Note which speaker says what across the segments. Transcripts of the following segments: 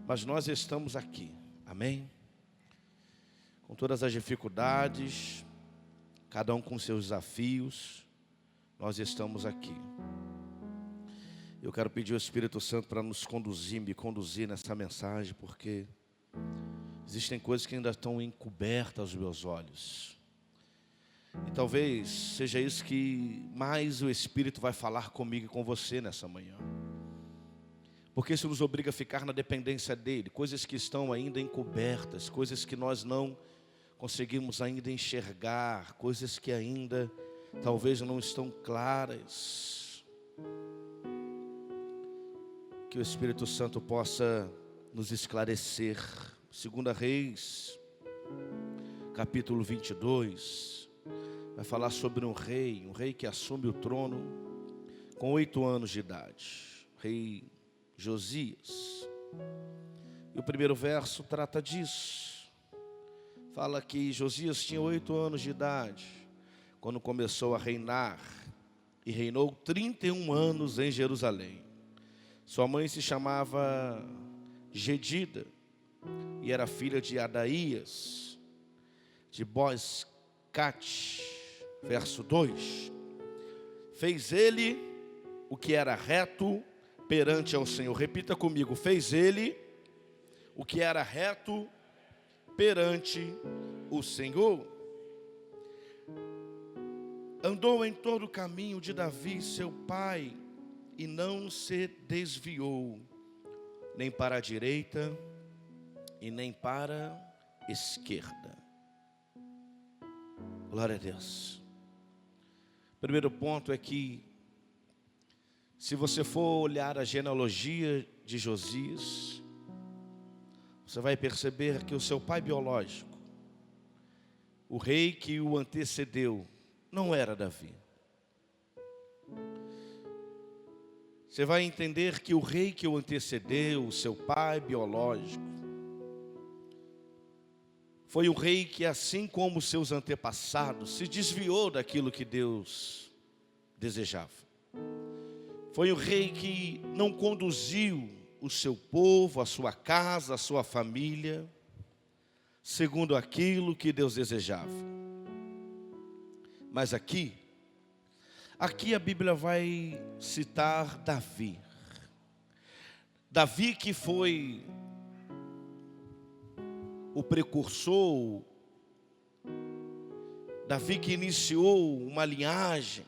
Speaker 1: mas nós estamos aqui, amém? Com todas as dificuldades, cada um com seus desafios, nós estamos aqui. Eu quero pedir ao Espírito Santo para nos conduzir, me conduzir nessa mensagem, porque existem coisas que ainda estão encobertas aos meus olhos. E talvez seja isso que mais o Espírito vai falar comigo e com você nessa manhã. Porque isso nos obriga a ficar na dependência dEle. Coisas que estão ainda encobertas, coisas que nós não conseguimos ainda enxergar, coisas que ainda talvez não estão claras. Que o Espírito Santo possa nos esclarecer. 2 Reis, capítulo 22, vai falar sobre um rei que assume o trono com 8 anos de idade. Rei Josias. E o primeiro verso trata disso. Fala que Josias tinha 8 anos de idade quando começou a reinar, e reinou 31 anos em Jerusalém. Sua mãe se chamava Gedida e era filha de Adaías, de Boz-Cat. Verso 2: fez ele o que era reto perante ao Senhor. Repita comigo: fez ele o que era reto perante o Senhor. Andou em todo o caminho de Davi, seu pai, e não se desviou, nem para a direita e nem para a esquerda. Glória a Deus. Primeiro ponto é que, se você for olhar a genealogia de Josias, você vai perceber que o seu pai biológico, o rei que o antecedeu, não era Davi. Você vai entender que o rei que o antecedeu, o seu pai biológico, foi um rei que, assim como seus antepassados, se desviou daquilo que Deus desejava. Foi um rei que não conduziu o seu povo, a sua casa, a sua família, segundo aquilo que Deus desejava. Mas aqui a Bíblia vai citar Davi. Davi que foi o precursor, Davi que iniciou uma linhagem.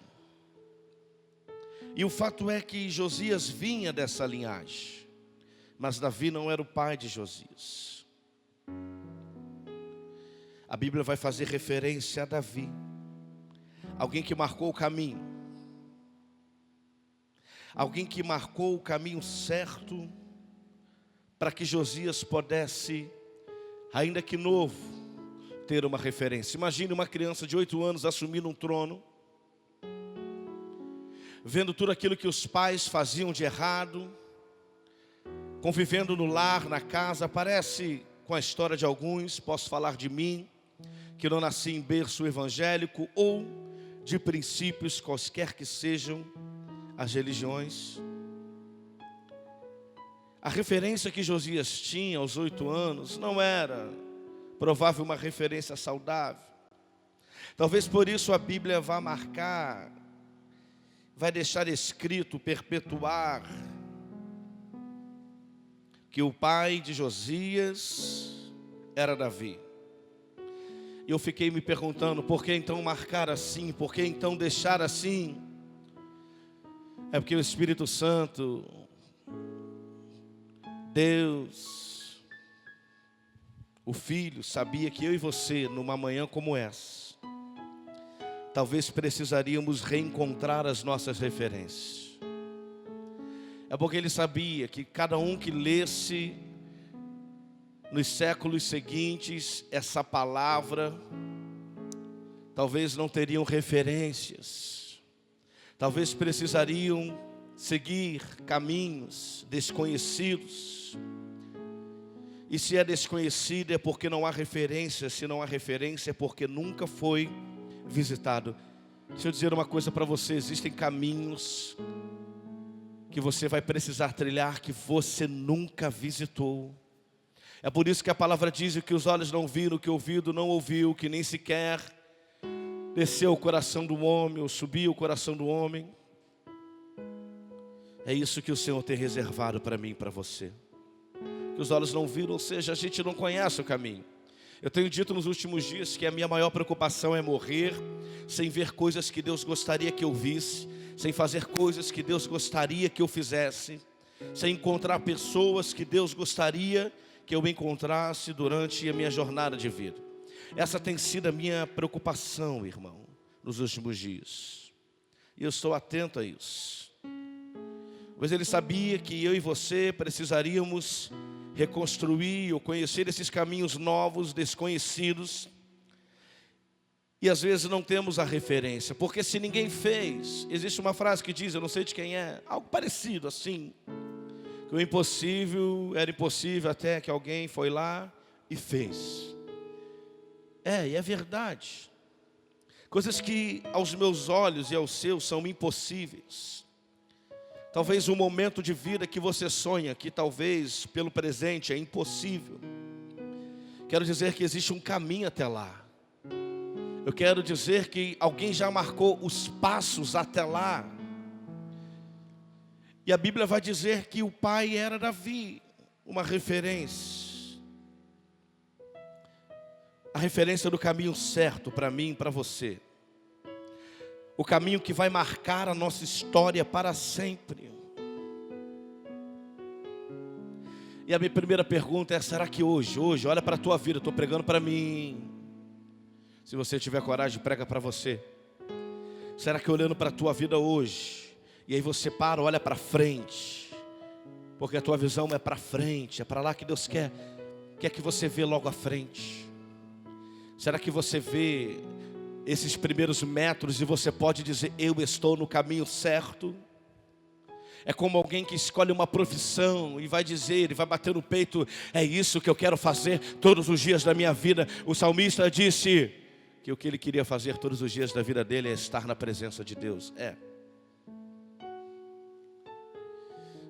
Speaker 1: E o fato é que Josias vinha dessa linhagem, mas Davi não era o pai de Josias. A Bíblia vai fazer referência a Davi, alguém que marcou o caminho, alguém que marcou o caminho certo para que Josias pudesse, ainda que novo, ter uma referência. Imagine uma criança de 8 anos assumindo um trono, vendo tudo aquilo que os pais faziam de errado, convivendo no lar, na casa. Parece com a história de alguns, posso falar de mim, que não nasci em berço evangélico ou de princípios quaisquer que sejam as religiões. A referência que Josias tinha aos 8 anos não era provável uma referência saudável. Talvez por isso a Bíblia vá marcar, vai deixar escrito, perpetuar, que o pai de Josias era Davi. E eu fiquei me perguntando, por que então marcar assim? Por que então deixar assim? É porque o Espírito Santo, Deus, o Filho, sabia que eu e você, numa manhã como essa, talvez precisaríamos reencontrar as nossas referências. É porque Ele sabia que cada um que lesse nos séculos seguintes essa palavra, talvez não teriam referências, talvez precisariam seguir caminhos desconhecidos. E se é desconhecido é porque não há referência. Se não há referência é porque nunca foi visitado. Deixa eu dizer uma coisa para você: existem caminhos que você vai precisar trilhar que você nunca visitou, É por isso que a palavra diz que os olhos não viram, que o ouvido não ouviu, que nem sequer desceu o coração do homem, ou subiu o coração do homem. É isso que o Senhor tem reservado para mim e para você. Que os olhos não viram, ou seja, a gente não conhece o caminho. Eu tenho dito nos últimos dias que a minha maior preocupação é morrer sem ver coisas que Deus gostaria que eu visse, sem fazer coisas que Deus gostaria que eu fizesse, sem encontrar pessoas que Deus gostaria que eu encontrasse durante a minha jornada de vida. Essa tem sido a minha preocupação, irmão, nos últimos dias. E eu estou atento a isso. Pois Ele sabia que eu e você precisaríamos reconstruir ou conhecer esses caminhos novos, desconhecidos. E às vezes não temos a referência, porque se ninguém fez, existe uma frase que diz, eu não sei de quem é, algo parecido assim, que o impossível era impossível até que alguém foi lá e fez. E é verdade. Coisas que aos meus olhos e aos seus são impossíveis. Talvez um momento de vida que você sonha, que talvez pelo presente é impossível. Quero dizer que existe um caminho até lá. Eu quero dizer que alguém já marcou os passos até lá. E a Bíblia vai dizer que o pai era Davi, uma referência. A referência do caminho certo para mim e para você. O caminho que vai marcar a nossa história para sempre. E a minha primeira pergunta é, será que hoje, olha para a tua vida, eu estou pregando para mim. Se você tiver coragem, prega para você. Será que olhando para a tua vida hoje, e aí você para, olha para frente, porque a tua visão é para frente, é para lá que Deus quer que você vê logo à frente. Será que você vê esses primeiros metros e você pode dizer, eu estou no caminho certo? É como alguém que escolhe uma profissão e vai dizer, e vai bater no peito, é isso que eu quero fazer todos os dias da minha vida. O salmista disse que o que ele queria fazer todos os dias da vida dele é estar na presença de Deus.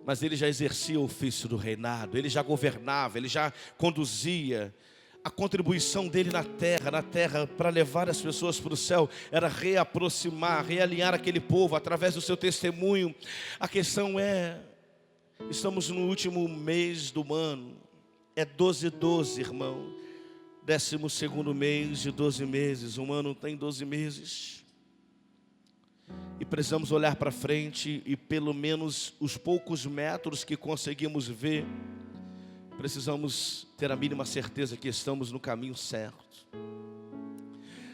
Speaker 1: Mas ele já exercia o ofício do reinado, ele já governava, ele já conduzia. A contribuição dele na terra para levar as pessoas para o céu era reaproximar, realinhar aquele povo através do seu testemunho. A questão é, estamos no último mês do ano, é 12/12, irmão, 12º mês de 12 meses, um ano tem 12 meses. E precisamos olhar para frente e pelo menos os poucos metros que conseguimos ver, precisamos ter a mínima certeza que estamos no caminho certo.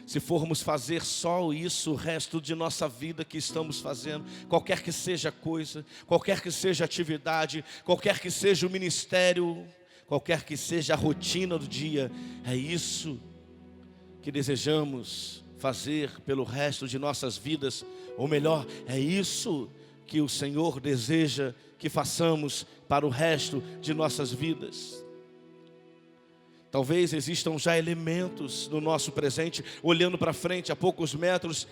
Speaker 1: Se formos fazer só isso, o resto de nossa vida que estamos fazendo, qualquer que seja a coisa, qualquer que seja a atividade, qualquer que seja o ministério, qualquer que seja a rotina do dia, é isso que desejamos fazer pelo resto de nossas vidas, ou melhor, é isso que o Senhor deseja que façamos para o resto de nossas vidas. Talvez existam já elementos no nosso presente, olhando para frente a poucos metros,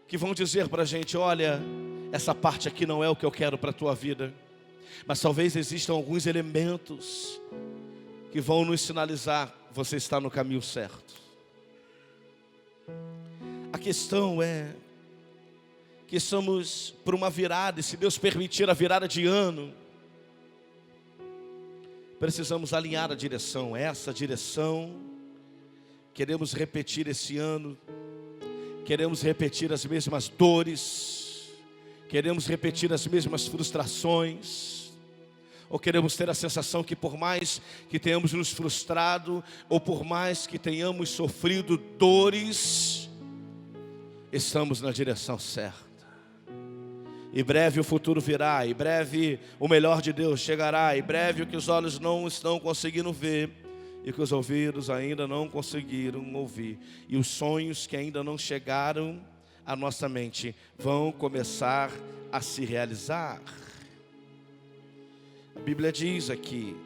Speaker 1: que vão dizer para a gente, olha, essa parte aqui não é o que eu quero para a tua vida. Mas talvez existam alguns elementos que vão nos sinalizar, você está no caminho certo. A questão é que estamos por uma virada, e se Deus permitir a virada de ano, precisamos alinhar a direção, essa direção, queremos repetir esse ano, queremos repetir as mesmas dores, queremos repetir as mesmas frustrações, ou queremos ter a sensação que por mais que tenhamos nos frustrado, ou por mais que tenhamos sofrido dores, estamos na direção certa. Em breve o futuro virá, em breve o melhor de Deus chegará, em breve o que os olhos não estão conseguindo ver e o que os ouvidos ainda não conseguiram ouvir, e os sonhos que ainda não chegaram à nossa mente vão começar a se realizar. A Bíblia diz aqui,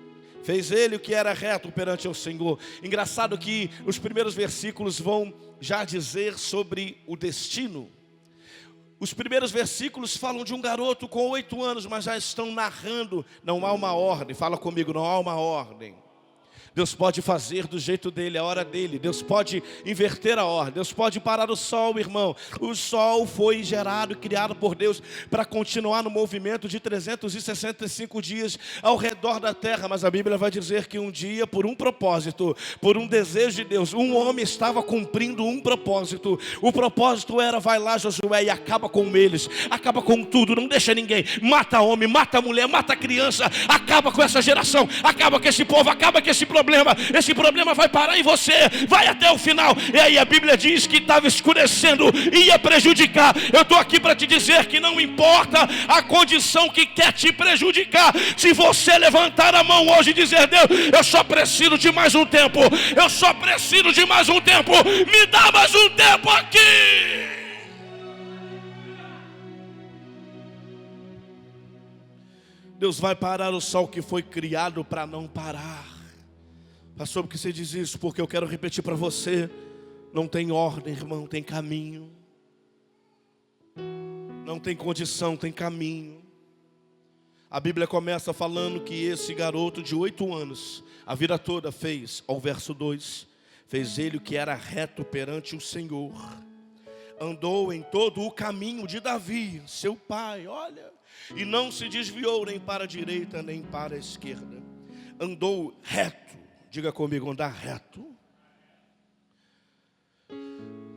Speaker 1: fez ele o que era reto perante o Senhor. Engraçado que os primeiros versículos vão já dizer sobre o destino. Os primeiros versículos falam de um garoto com 8 anos, mas já estão narrando, não há uma ordem, fala comigo, não há uma ordem. Deus pode fazer do jeito dele, a hora dele. Deus pode inverter a ordem. Deus pode parar o sol, irmão. O sol foi gerado e criado por Deus para continuar no movimento de 365 dias ao redor da terra. Mas a Bíblia vai dizer que um dia, por um propósito, por um desejo de Deus, um homem estava cumprindo um propósito. O propósito era: vai lá, Josué, e acaba com eles. Acaba com tudo, não deixa ninguém. Mata homem, mata mulher, mata criança. Acaba com essa geração. Acaba com esse povo, acaba com esse problema. Esse problema vai parar em você, vai até o final. E aí a Bíblia diz que estava escurecendo, ia prejudicar. Eu estou aqui para te dizer que não importa a condição que quer te prejudicar. Se você levantar a mão hoje e dizer: Deus, eu só preciso de mais um tempo, eu só preciso de mais um tempo, me dá mais um tempo aqui. Deus vai parar o sol que foi criado para não parar. Pastor, por que você diz isso? Porque eu quero repetir para você: não tem ordem, irmão, tem caminho. Não tem condição, tem caminho. A Bíblia começa falando que esse garoto de 8 anos, a vida toda fez, ao verso 2, fez ele o que era reto perante o Senhor. Andou em todo o caminho de Davi, seu pai, olha, e não se desviou nem para a direita nem para a esquerda. Andou reto. Diga comigo: andar reto.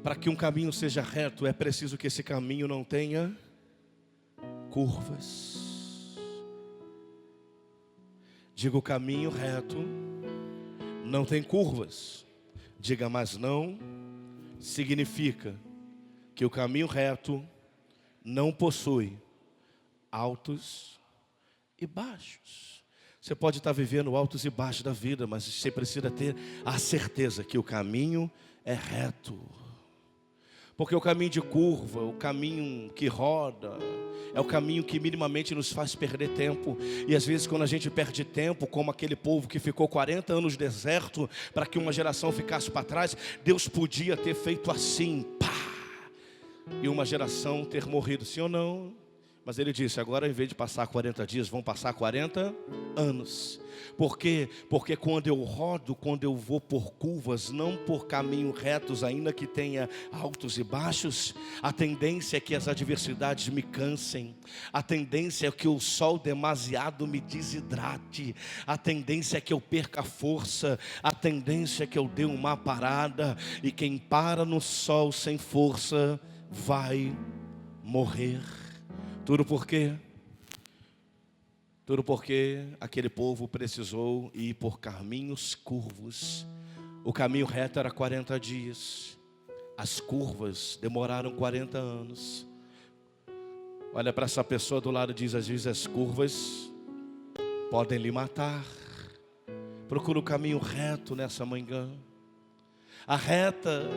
Speaker 1: Para que um caminho seja reto, é preciso que esse caminho não tenha curvas. Diga: o caminho reto não tem curvas. Diga: mas não significa que o caminho reto não possui altos e baixos. Você pode estar vivendo altos e baixos da vida, mas você precisa ter a certeza que o caminho é reto. Porque o caminho de curva, o caminho que roda, é o caminho que minimamente nos faz perder tempo. E às vezes quando a gente perde tempo, como aquele povo que ficou 40 anos no deserto, para que uma geração ficasse para trás, Deus podia ter feito assim, pá, e uma geração ter morrido, sim ou não? Mas ele disse: agora em vez de passar 40 dias, vão passar 40 anos. Por quê? Porque quando eu rodo, quando eu vou por curvas, não por caminhos retos, ainda que tenha altos e baixos, a tendência é que as adversidades me cansem. A tendência é que o sol demasiado me desidrate. A tendência é que eu perca a força. A tendência é que eu dê uma parada. E quem para no sol sem força vai morrer. Tudo por quê? Tudo porque aquele povo precisou ir por caminhos curvos. O caminho reto era 40 dias. As curvas demoraram 40 anos. Olha para essa pessoa do lado e diz: às vezes as curvas podem lhe matar. Procura o caminho reto nessa manhã. A reta,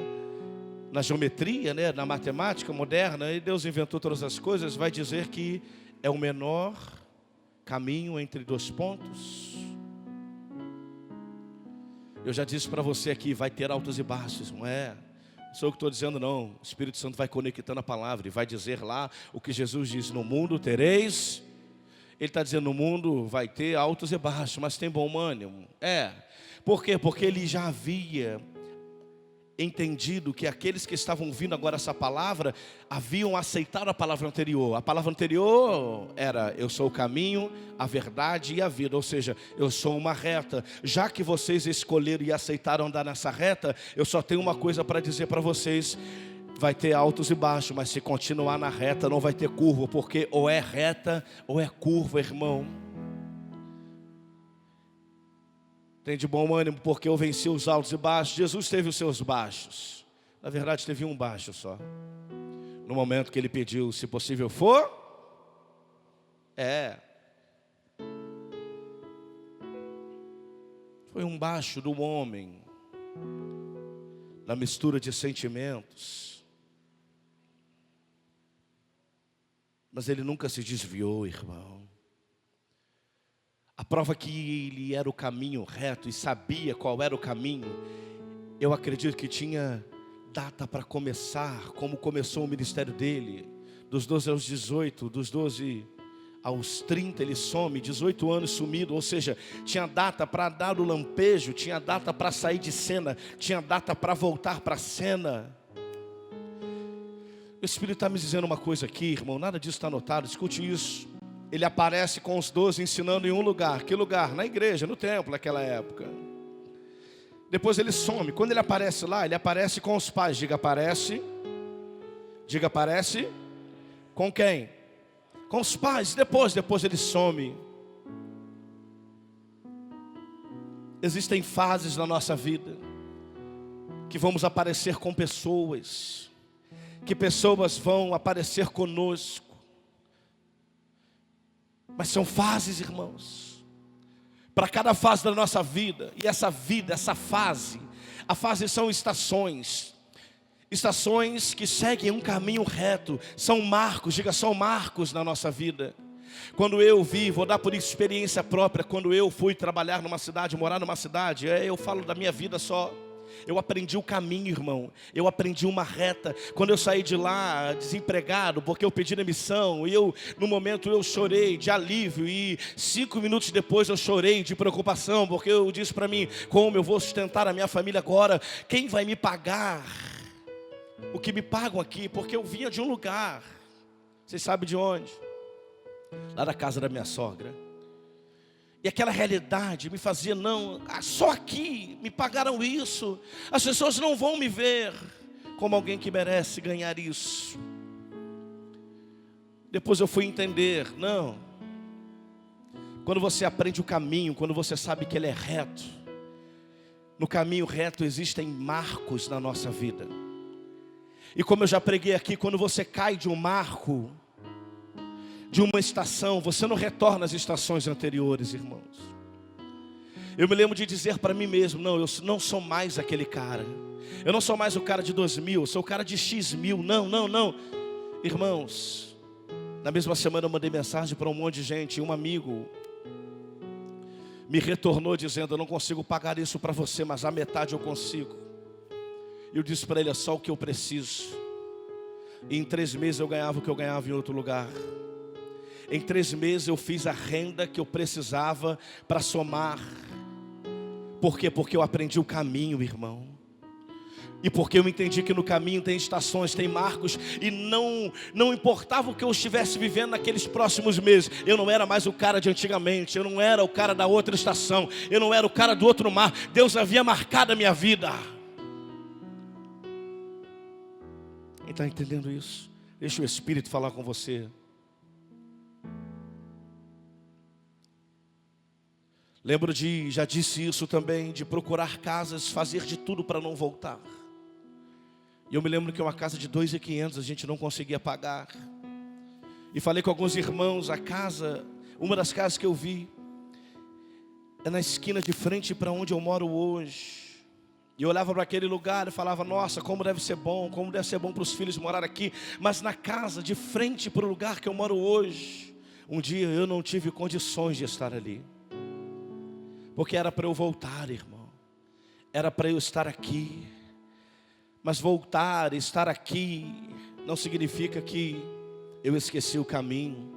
Speaker 1: na geometria, né, na matemática moderna, e Deus inventou todas as coisas, vai dizer que é o menor caminho entre dois pontos. Eu já disse para você aqui, vai ter altos e baixos, não é? Não sou eu que estou dizendo, não. O Espírito Santo vai conectando a palavra e vai dizer lá o que Jesus diz: no mundo tereis. Ele está dizendo: no mundo vai ter altos e baixos, mas tem bom ânimo. Por quê? Porque ele já havia entendido que aqueles que estavam ouvindo agora essa palavra haviam aceitado a palavra anterior. A palavra anterior era: eu sou o caminho, a verdade e a vida. Ou seja, eu sou uma reta. Já que vocês escolheram e aceitaram andar nessa reta, eu só tenho uma coisa para dizer para vocês: vai ter altos e baixos, mas se continuar na reta não vai ter curva, porque ou é reta ou é curva, irmão. Tem de bom ânimo, porque eu venci os altos e baixos. Jesus teve os seus baixos. Na verdade, teve um baixo só. No momento que ele pediu: se possível for. Foi um baixo do homem, na mistura de sentimentos. Mas ele nunca se desviou, irmão. A prova que ele era o caminho reto e sabia qual era o caminho, eu acredito que tinha data para começar, como começou o ministério dele, dos 12 aos 18, dos 12 Aos 30 ele some, 18 anos sumido, ou seja, tinha data para dar o lampejo, tinha data para sair de cena, tinha data para voltar para a cena. O Espírito está me dizendo uma coisa aqui, irmão, nada disso está anotado, escute isso. Ele aparece com os 12 ensinando em um lugar. Que lugar? Na igreja, no templo naquela época. Depois ele some. Quando ele aparece lá, ele aparece com os pais. Diga, aparece. Diga, aparece. Com quem? Com os pais. Depois ele some. Existem fases na nossa vida que vamos aparecer com pessoas, que pessoas vão aparecer conosco. Mas são fases, irmãos. Para cada fase da nossa vida. E essa vida, essa fase, a fase são estações. Estações que seguem um caminho reto. São marcos, diga, são marcos na nossa vida. Quando eu vi, vou dar por experiência própria, quando eu fui trabalhar numa cidade, morar numa cidade, eu falo da minha vida só. Eu aprendi o caminho, irmão. Eu aprendi uma reta. Quando eu saí de lá desempregado, porque eu pedi demissão, e no momento eu chorei de alívio, e 5 minutos depois eu chorei de preocupação, porque eu disse para mim, como eu vou sustentar a minha família agora? Quem vai me pagar o que me pagam aqui? Porque eu vinha de um lugar, vocês sabem de onde? Lá da casa da minha sogra. E aquela realidade me fazia, não, só aqui me pagaram isso. As pessoas não vão me ver como alguém que merece ganhar isso. Depois eu fui entender, não. Quando você aprende o caminho, quando você sabe que ele é reto, no caminho reto existem marcos na nossa vida. E como eu já preguei aqui, quando você cai de um marco, de uma estação, você não retorna às estações anteriores, irmãos. Eu me lembro de dizer para mim mesmo, não, eu não sou mais aquele cara. Eu não sou mais o cara de 2000, eu sou o cara de X mil. Não. Irmãos, na mesma semana eu mandei mensagem para um monte de gente, e um amigo me retornou dizendo, eu não consigo pagar isso para você, mas a metade eu consigo. Eu disse para ele, é só o que eu preciso. E em 3 meses eu ganhava o que eu ganhava em outro lugar. Em 3 meses eu fiz a renda que eu precisava para somar. Por quê? Porque eu aprendi o caminho, irmão. E porque eu entendi que no caminho tem estações, tem marcos. E não importava o que eu estivesse vivendo naqueles próximos meses. Eu não era mais o cara de antigamente. Eu não era o cara da outra estação. Eu não era o cara do outro mar. Deus havia marcado a minha vida. Quem está entendendo isso? Deixa o Espírito falar com você. Lembro já disse isso também, de procurar casas, fazer de tudo para não voltar. E eu me lembro que uma casa de 2.500 a gente não conseguia pagar. E falei com alguns irmãos, uma das casas que eu vi, é na esquina de frente para onde eu moro hoje. E eu olhava para aquele lugar e falava, nossa, como deve ser bom para os filhos morar aqui. Mas na casa de frente para o lugar que eu moro hoje, um dia eu não tive condições de estar ali. Porque era para eu voltar, irmão. Era para eu estar aqui. Mas voltar, estar aqui, não significa que eu esqueci o caminho.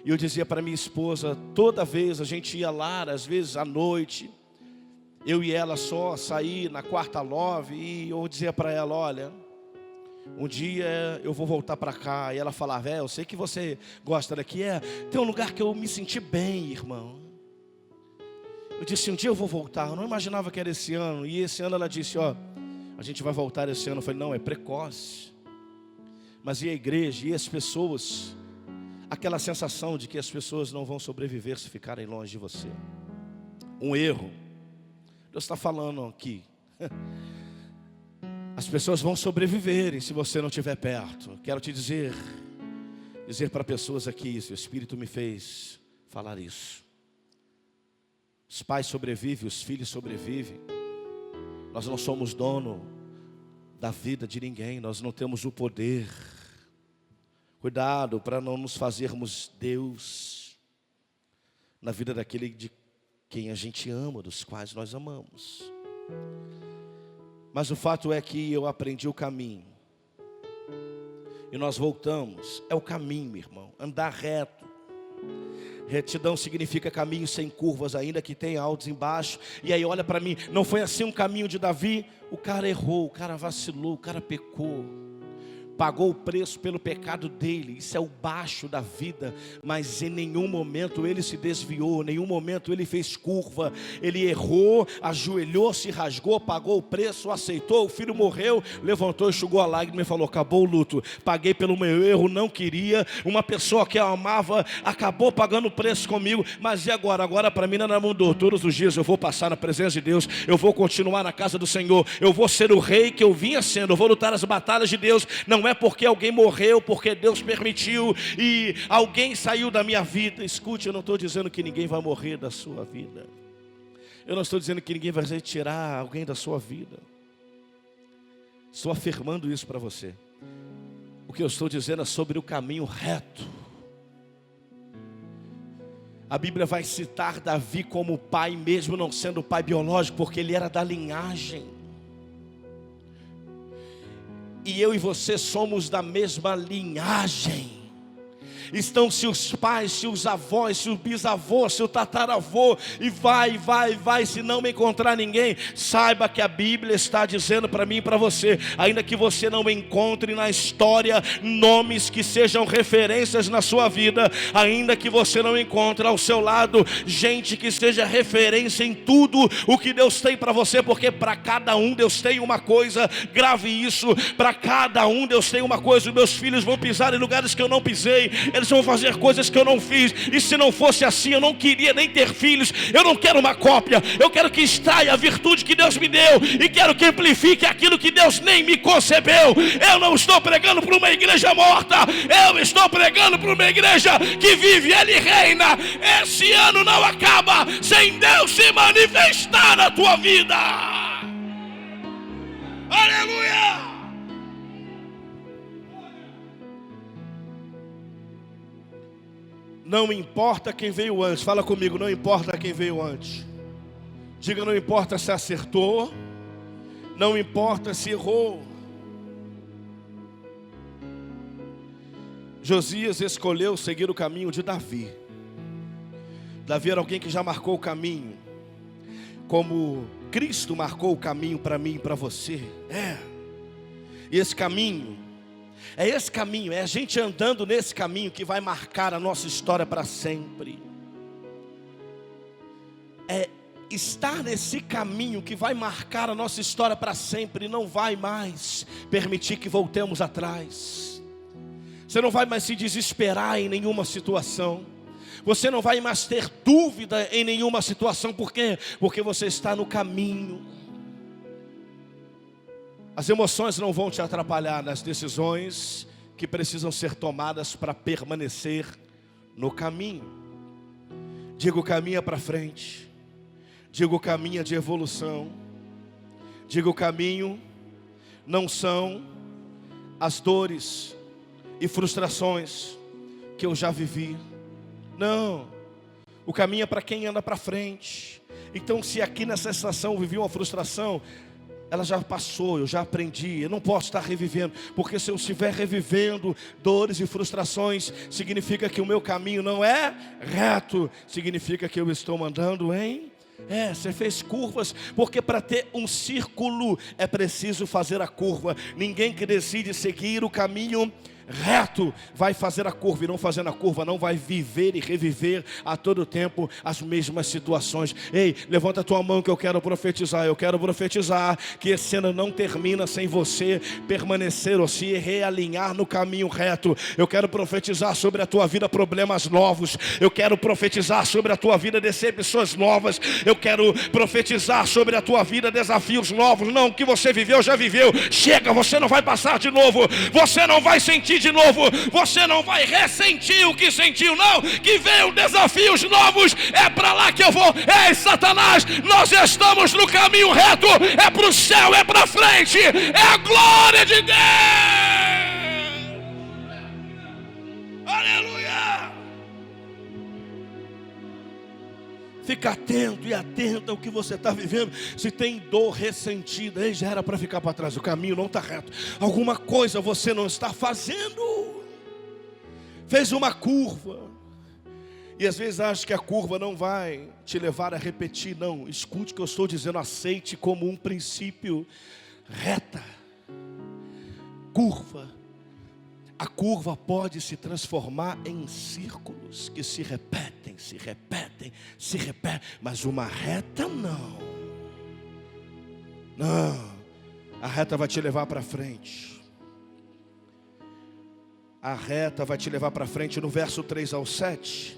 Speaker 1: E eu dizia para minha esposa, toda vez a gente ia lá, às vezes à noite, eu e ela só sair na quarta love, e eu dizia para ela, olha, um dia eu vou voltar para cá. E ela falava, eu sei que você gosta daqui, tem um lugar que eu me senti bem, irmão. Eu disse, um dia eu vou voltar. Eu não imaginava que era esse ano. E esse ano ela disse, a gente vai voltar esse ano. Eu falei, não, é precoce. Mas e a igreja, e as pessoas? Aquela sensação de que as pessoas não vão sobreviver se ficarem longe de você. Um erro. Deus está falando aqui. As pessoas vão sobreviverem se você não estiver perto. Quero te dizer para pessoas aqui, o Espírito me fez falar isso. Os pais sobrevivem, os filhos sobrevivem. Nós não somos dono da vida de ninguém. Nós não temos o poder. Cuidado para não nos fazermos Deus na vida daquele de quem a gente ama, dos quais nós amamos. Mas o fato é que eu aprendi o caminho. E nós voltamos. É o caminho, irmão. Andar reto. Retidão significa caminho sem curvas, ainda que tenha altos embaixo. E aí olha para mim, não foi assim um caminho de Davi? O cara errou, o cara vacilou, o cara pecou, pagou o preço pelo pecado dele. Isso é o baixo da vida. Mas em nenhum momento ele se desviou, em nenhum momento ele fez curva. Ele errou, ajoelhou, se rasgou, pagou o preço, aceitou. O filho morreu, levantou, enxugou a lágrima e falou: acabou o luto, paguei pelo meu erro, não queria. Uma pessoa que eu amava acabou pagando o preço comigo. Mas e agora? Agora para mim nada mudou. Todos os dias eu vou passar na presença de Deus, eu vou continuar na casa do Senhor, eu vou ser o rei que eu vinha sendo, eu vou lutar as batalhas de Deus. Não é porque alguém morreu, porque Deus permitiu e alguém saiu da minha vida. Escute, eu não estou dizendo que ninguém vai morrer da sua vida. Eu não estou dizendo que ninguém vai retirar alguém da sua vida. Estou afirmando isso para você. O que eu estou dizendo é sobre o caminho reto. A Bíblia vai citar Davi como pai, mesmo não sendo pai biológico, porque ele era da linhagem. E eu e você somos da mesma linhagem. Estão se os pais, se os avós, se o bisavô, se o tataravô, e vai, se não me encontrar ninguém, saiba que a Bíblia está dizendo para mim e para você, ainda que você não encontre na história nomes que sejam referências na sua vida, ainda que você não encontre ao seu lado gente que seja referência em tudo o que Deus tem para você, porque para cada um Deus tem uma coisa, grave isso, para cada um Deus tem uma coisa. Os meus filhos vão pisar em lugares que eu não pisei, eles vão fazer coisas que eu não fiz, e se não fosse assim eu não queria nem ter filhos. Eu não quero uma cópia, eu quero que extraia a virtude que Deus me deu, e quero que amplifique aquilo que Deus nem me concebeu. Eu não estou pregando para uma igreja morta, eu estou pregando para uma igreja que vive, Ele reina. Esse ano não acaba sem Deus se manifestar na tua vida. Aleluia! Não importa quem veio antes. Fala comigo, não importa quem veio antes. Diga, não importa se acertou, não importa se errou. Josias escolheu seguir o caminho de Davi. Davi era alguém que já marcou o caminho, como Cristo marcou o caminho para mim e para você. E esse caminho, é a gente andando nesse caminho que vai marcar a nossa história para sempre. É estar nesse caminho que vai marcar a nossa história para sempre, e não vai mais permitir que voltemos atrás. Você não vai mais se desesperar em nenhuma situação. Você não vai mais ter dúvida em nenhuma situação. Por quê? Porque você está no caminho. As emoções não vão te atrapalhar nas decisões que precisam ser tomadas para permanecer no caminho. Digo, caminha para frente. Digo, caminha de evolução. Digo, caminho não são as dores e frustrações que eu já vivi. Não, o caminho é para quem anda para frente. Então, se aqui nessa estação eu vivi uma frustração, ela já passou, eu já aprendi, eu não posso estar revivendo, porque se eu estiver revivendo dores e frustrações, significa que o meu caminho não é reto, significa que eu estou andando em... você fez curvas, porque para ter um círculo é preciso fazer a curva. Ninguém que decide seguir o caminho reto vai fazer a curva, e não fazendo a curva não vai viver e reviver a todo tempo as mesmas situações. Ei, levanta a tua mão que eu quero profetizar. Eu quero profetizar que esse ano não termina sem você permanecer ou se realinhar no caminho reto. Eu quero profetizar sobre a tua vida problemas novos. Eu quero profetizar sobre a tua vida decepções novas. Eu quero profetizar sobre a tua vida desafios novos. Não, o que você viveu já viveu. Chega, você não vai passar de novo. Você não vai sentir de novo, você não vai ressentir o que sentiu, não, que venham desafios novos, é para lá que eu vou. Ei, Satanás, nós estamos no caminho reto, é para o céu, é para frente, é a glória de Deus. Aleluia. Fica atento e atenta ao que você está vivendo. Se tem dor ressentida, aí já era para ficar para trás. O caminho não está reto. Alguma coisa você não está fazendo. Fez uma curva. E às vezes acha que a curva não vai te levar a repetir. Não, escute o que eu estou dizendo, aceite como um princípio. Reta, curva. A curva pode se transformar em círculos que se repetem, se repetem, se repetem. Mas uma reta não. Não, a reta vai te levar para frente. A reta vai te levar para frente. No verso 3 ao 7,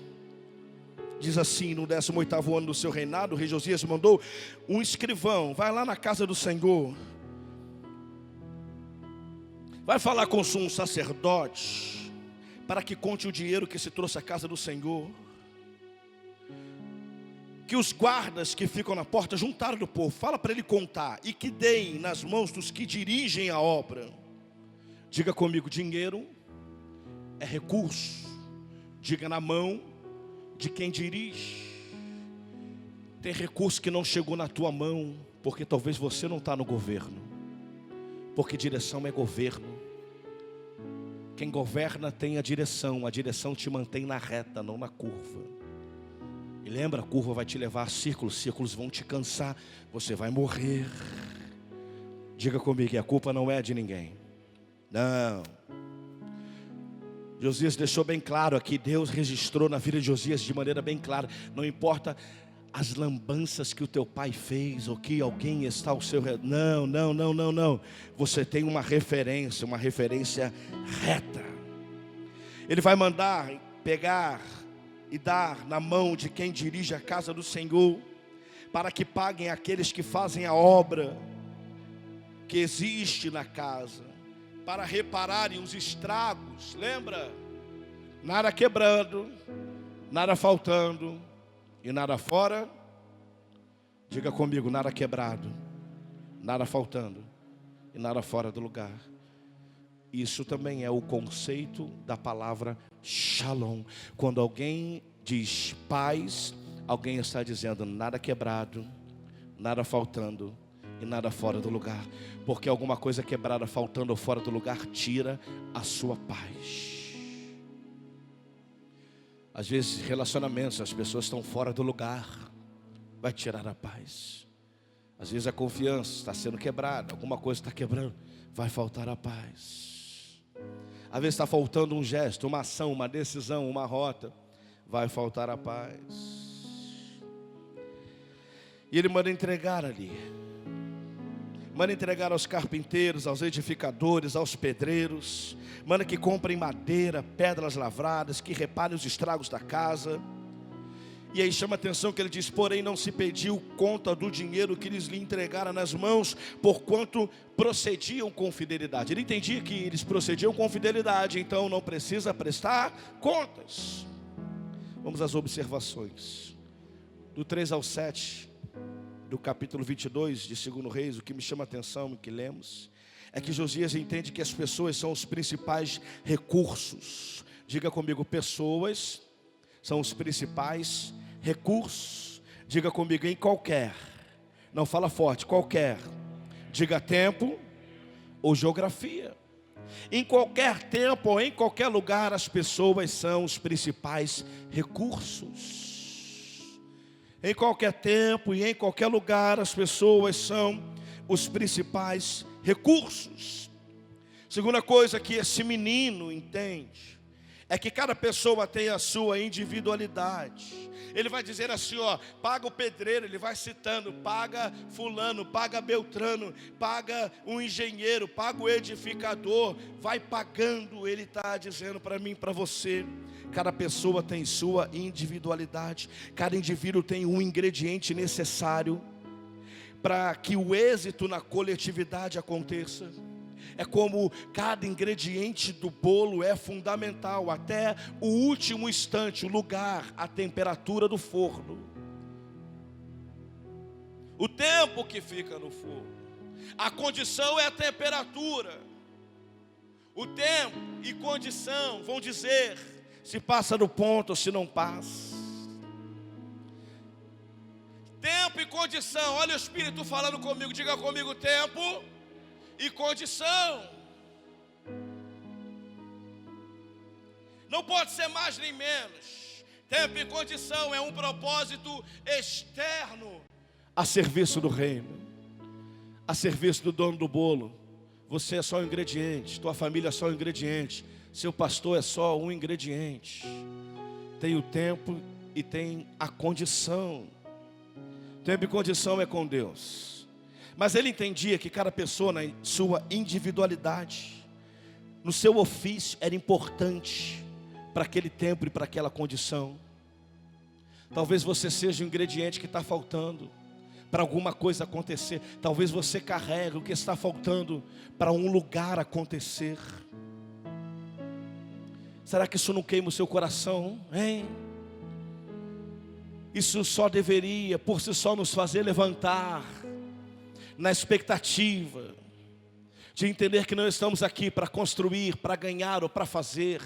Speaker 1: diz assim: no 18º ano do seu reinado, o rei Josias mandou um escrivão, vai lá na casa do Senhor, vai falar com o sumo sacerdote, para que conte o dinheiro que se trouxe à casa do Senhor, que os guardas que ficam na porta juntaram do povo. Fala para ele contar, e que deem nas mãos dos que dirigem a obra. Diga comigo, dinheiro é recurso. Diga, na mão de quem dirige. Tem recurso que não chegou na tua mão, porque talvez você não está no governo. Porque direção é governo. Quem governa tem a direção te mantém na reta, não na curva. E lembra, a curva vai te levar a círculos, círculos vão te cansar, você vai morrer. Diga comigo, a culpa não é de ninguém. Não. Josias deixou bem claro aqui, Deus registrou na vida de Josias de maneira bem clara. Não importa as lambanças que o teu pai fez, ou que alguém está ao seu redor. Não. Você tem uma referência reta. Ele vai mandar pegar e dar na mão de quem dirige a casa do Senhor, para que paguem aqueles que fazem a obra que existe na casa, para repararem os estragos. Lembra? Nada quebrando, nada faltando e nada fora. Diga comigo, nada quebrado, nada faltando e nada fora do lugar. Isso também é o conceito da palavra Shalom. Quando alguém diz paz, alguém está dizendo nada quebrado, nada faltando e nada fora do lugar. Porque alguma coisa quebrada, faltando ou fora do lugar tira a sua paz. Às vezes relacionamentos, as pessoas estão fora do lugar, vai tirar a paz. Às vezes a confiança está sendo quebrada, alguma coisa está quebrando, vai faltar a paz. Às vezes está faltando um gesto, uma ação, uma decisão, uma rota, vai faltar a paz. E ele manda entregar ali. Manda entregar aos carpinteiros, aos edificadores, aos pedreiros. Manda que comprem madeira, pedras lavradas, que reparem os estragos da casa. E aí chama a atenção que ele diz: porém não se pediu conta do dinheiro que eles lhe entregaram nas mãos, porquanto procediam com fidelidade. Ele entendia que eles procediam com fidelidade, então não precisa prestar contas. Vamos às observações. Do 3 ao 7, do capítulo 22 de 2 Reis, o que me chama a atenção, o que lemos, é que Josias entende que as pessoas são os principais recursos. Diga comigo, pessoas são os principais recursos. Diga comigo, em qualquer, não fala forte, qualquer, diga tempo ou geografia. Em qualquer tempo ou em qualquer lugar, as pessoas são os principais recursos. Em qualquer tempo e em qualquer lugar, as pessoas são os principais recursos. Segunda coisa que esse menino entende é que cada pessoa tem a sua individualidade. Ele vai dizer assim, ó, paga o pedreiro, ele vai citando, paga fulano, paga Beltrano, paga o engenheiro, paga o edificador, vai pagando. Ele está dizendo para mim, para você, cada pessoa tem sua individualidade, cada indivíduo tem um ingrediente necessário para que o êxito na coletividade aconteça. É como cada ingrediente do bolo é fundamental, até o último instante, o lugar, a temperatura do forno, o tempo que fica no forno. A condição é a temperatura. O tempo e condição vão dizer se passa do ponto ou se não passa. Tempo e condição, olha o Espírito falando comigo, diga comigo, tempo e condição. Não pode ser mais nem menos. Tempo e condição é um propósito externo a serviço do reino, a serviço do dono do bolo. Você é só um ingrediente, tua família é só um ingrediente, seu pastor é só um ingrediente. Tem o tempo e tem a condição. Tempo e condição é com Deus. Mas ele entendia que cada pessoa, na sua individualidade, no seu ofício, era importante para aquele tempo e para aquela condição. Talvez você seja o ingrediente que está faltando para alguma coisa acontecer. Talvez você carregue o que está faltando para um lugar acontecer. Será que isso não queima o seu coração, hein? Isso só deveria, por si só, nos fazer levantar na expectativa de entender que não estamos aqui para construir, para ganhar ou para fazer.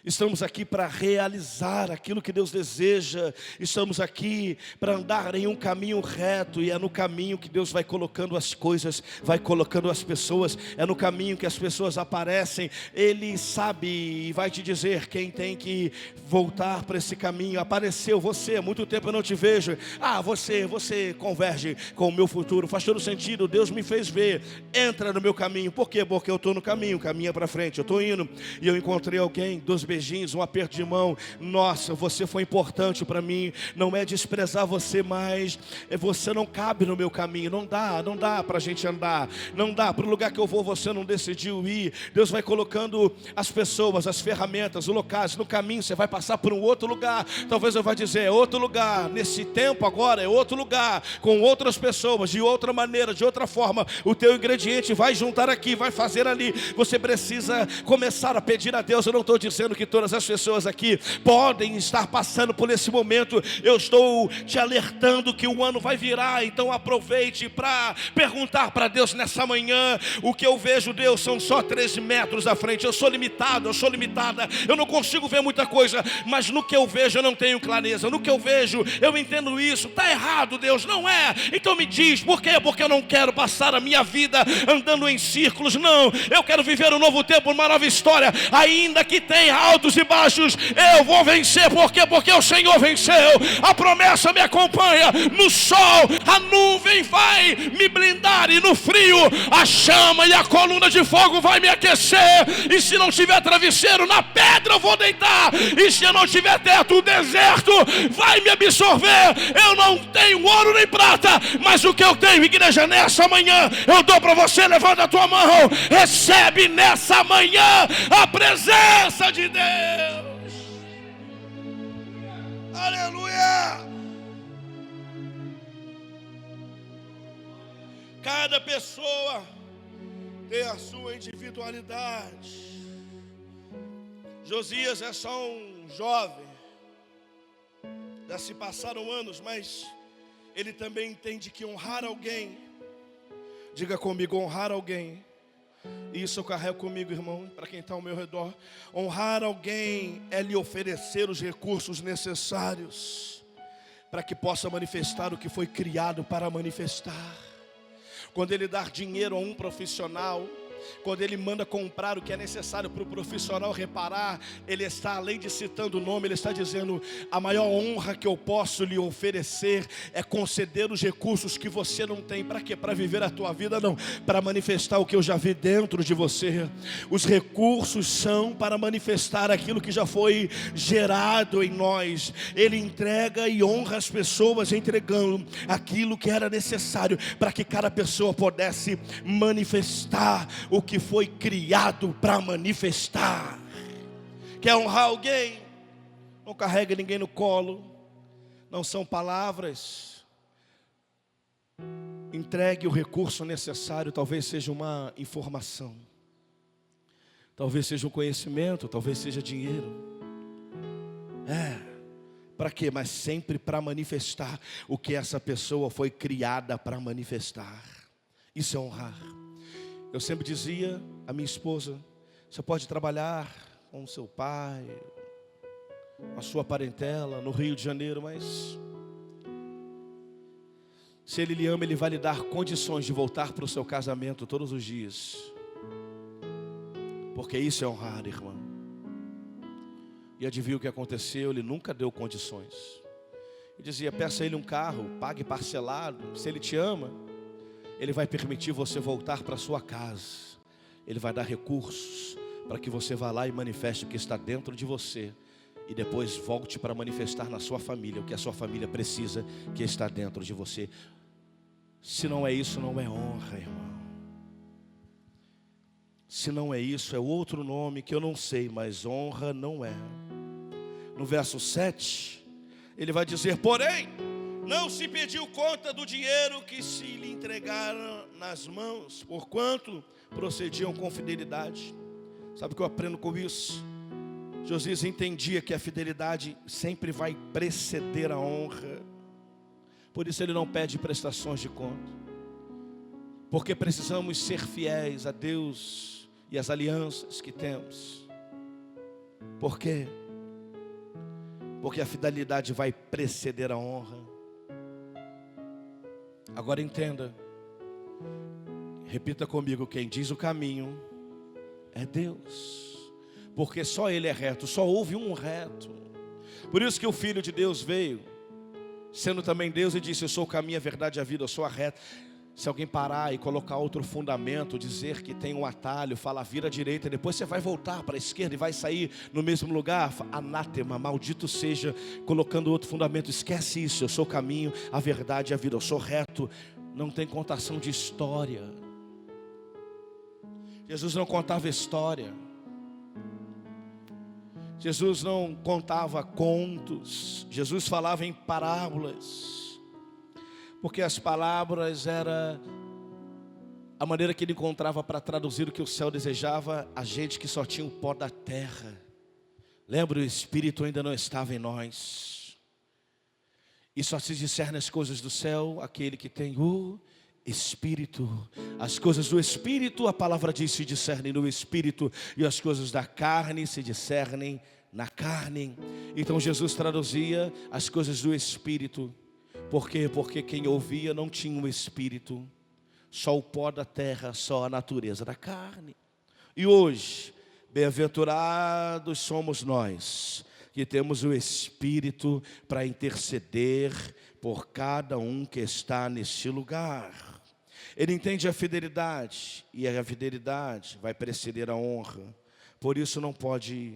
Speaker 1: Estamos aqui para realizar aquilo que Deus deseja. Estamos aqui para andar em um caminho reto. E é no caminho que Deus vai colocando as coisas, vai colocando as pessoas. É no caminho que as pessoas aparecem. Ele sabe e vai te dizer quem tem que voltar para esse caminho. Apareceu você, há muito tempo eu não te vejo. Você converge com o meu futuro. Faz todo sentido, Deus me fez ver. Entra no meu caminho. Por quê? Porque eu estou no caminho, caminha para frente. Eu estou indo e eu encontrei alguém, 2 beijinhos, um aperto de mão. Nossa, você foi importante para mim. Não é desprezar você, mas você não cabe no meu caminho. Não dá para a gente andar. Não dá, para o lugar que eu vou você não decidiu ir. Deus vai colocando as pessoas, as ferramentas, os locais. No caminho você vai passar por um outro lugar. Talvez eu vá dizer, é outro lugar. Nesse tempo agora é outro lugar, com outras pessoas, de outra maneira, de outra forma. O teu ingrediente vai juntar aqui, vai fazer ali. Você precisa começar a pedir a Deus. Eu não estou dizendo que todas as pessoas aqui podem estar passando por esse momento. Eu estou te alertando que o ano vai virar. Então aproveite para perguntar para Deus nessa manhã. O que eu vejo, Deus, são só 13 metros à frente. Eu sou limitado, eu sou limitada. Eu não consigo ver muita coisa. Mas no que eu vejo eu não tenho clareza. No que eu vejo eu entendo isso. Está errado, Deus, não é? Então me diz, por quê? Porque eu não quero passar a minha vida andando em círculos. Não, eu quero viver um novo tempo, uma nova história. Ainda que tenha altos e baixos, eu vou vencer. Por quê? Porque o Senhor venceu. A promessa me acompanha. No sol, a nuvem vai me blindar, e no frio, a chama e a coluna de fogo vai me aquecer. E se não tiver travesseiro, na pedra eu vou deitar. E se eu não tiver teto, o deserto vai me absorver. Eu não tenho ouro nem prata, mas o que eu tenho, igreja, nessa manhã, eu dou para você. Levanta a tua mão, recebe nessa manhã a presença de Deus. Aleluia! Cada pessoa tem a sua individualidade. Josias é só um jovem. Já se passaram anos, mas ele também entende que honrar alguém, diga comigo, honrar alguém. Isso eu carrego comigo, irmão, para quem está ao meu redor. Honrar alguém é lhe oferecer os recursos necessários para que possa manifestar o que foi criado para manifestar. Quando ele dá dinheiro a um profissional, quando ele manda comprar o que é necessário para o profissional reparar, ele está, além de citando o nome, ele está dizendo: a maior honra que eu posso lhe oferecer é conceder os recursos que você não tem. Para quê? Para viver a tua vida? Não, para manifestar o que eu já vi dentro de você. Os recursos são para manifestar aquilo que já foi gerado em nós. Ele entrega e honra as pessoas entregando aquilo que era necessário para que cada pessoa pudesse manifestar o que foi criado para manifestar. Quer honrar alguém? Não carrega ninguém no colo. Não são palavras. Entregue o recurso necessário. Talvez seja uma informação, talvez seja um conhecimento, talvez seja dinheiro. Para quê? Mas sempre para manifestar o que essa pessoa foi criada para manifestar. Isso é honrar. Eu sempre dizia à minha esposa: você pode trabalhar com o seu pai, a sua parentela no Rio de Janeiro, mas se ele lhe ama, ele vai lhe dar condições de voltar para o seu casamento todos os dias. Porque isso é honrar, irmão. E adivinha o que aconteceu? Ele nunca deu condições. Ele dizia, peça a ele um carro, pague parcelado. Se ele te ama, ele vai permitir você voltar para sua casa. Ele vai dar recursos para que você vá lá e manifeste o que está dentro de você. E depois volte para manifestar na sua família o que a sua família precisa, que está dentro de você. Se não é isso, não é honra, irmão. Se não é isso, é outro nome que eu não sei, mas honra não é. No verso 7, ele vai dizer, porém, não se pediu conta do dinheiro que se lhe entregaram nas mãos, porquanto procediam com fidelidade. Sabe o que eu aprendo com isso? Josias entendia que a fidelidade sempre vai preceder a honra. Por isso ele não pede prestações de conta. Porque precisamos ser fiéis a Deus e às alianças que temos. Por quê? Porque a fidelidade vai preceder a honra. Agora entenda. Repita comigo, quem diz o caminho é Deus. Porque só Ele é reto, só houve um reto. Por isso que o Filho de Deus veio, sendo também Deus, e disse, eu sou o caminho, a verdade e a vida, eu sou a reta. Se alguém parar e colocar outro fundamento, dizer que tem um atalho, fala vira à direita, depois você vai voltar para a esquerda e vai sair no mesmo lugar, anátema, maldito seja, colocando outro fundamento. Esquece isso, eu sou o caminho, a verdade e a vida, eu sou reto. Não tem contação de história. Jesus não contava história. Jesus não contava contos. Jesus falava em parábolas. Porque as palavras era a maneira que ele encontrava para traduzir o que o céu desejava a gente que só tinha o pó da terra. Lembra, o Espírito ainda não estava em nós. E só se discerne as coisas do céu aquele que tem o Espírito. As coisas do Espírito, a palavra diz, se discernem no Espírito. E as coisas da carne se discernem na carne. Então Jesus traduzia as coisas do Espírito. Por quê? Porque quem ouvia não tinha o Espírito. Só o pó da terra, só a natureza da carne. E hoje, bem-aventurados somos nós, que temos o Espírito para interceder por cada um que está neste lugar. Ele entende a fidelidade, e a fidelidade vai preceder a honra. Por isso não pode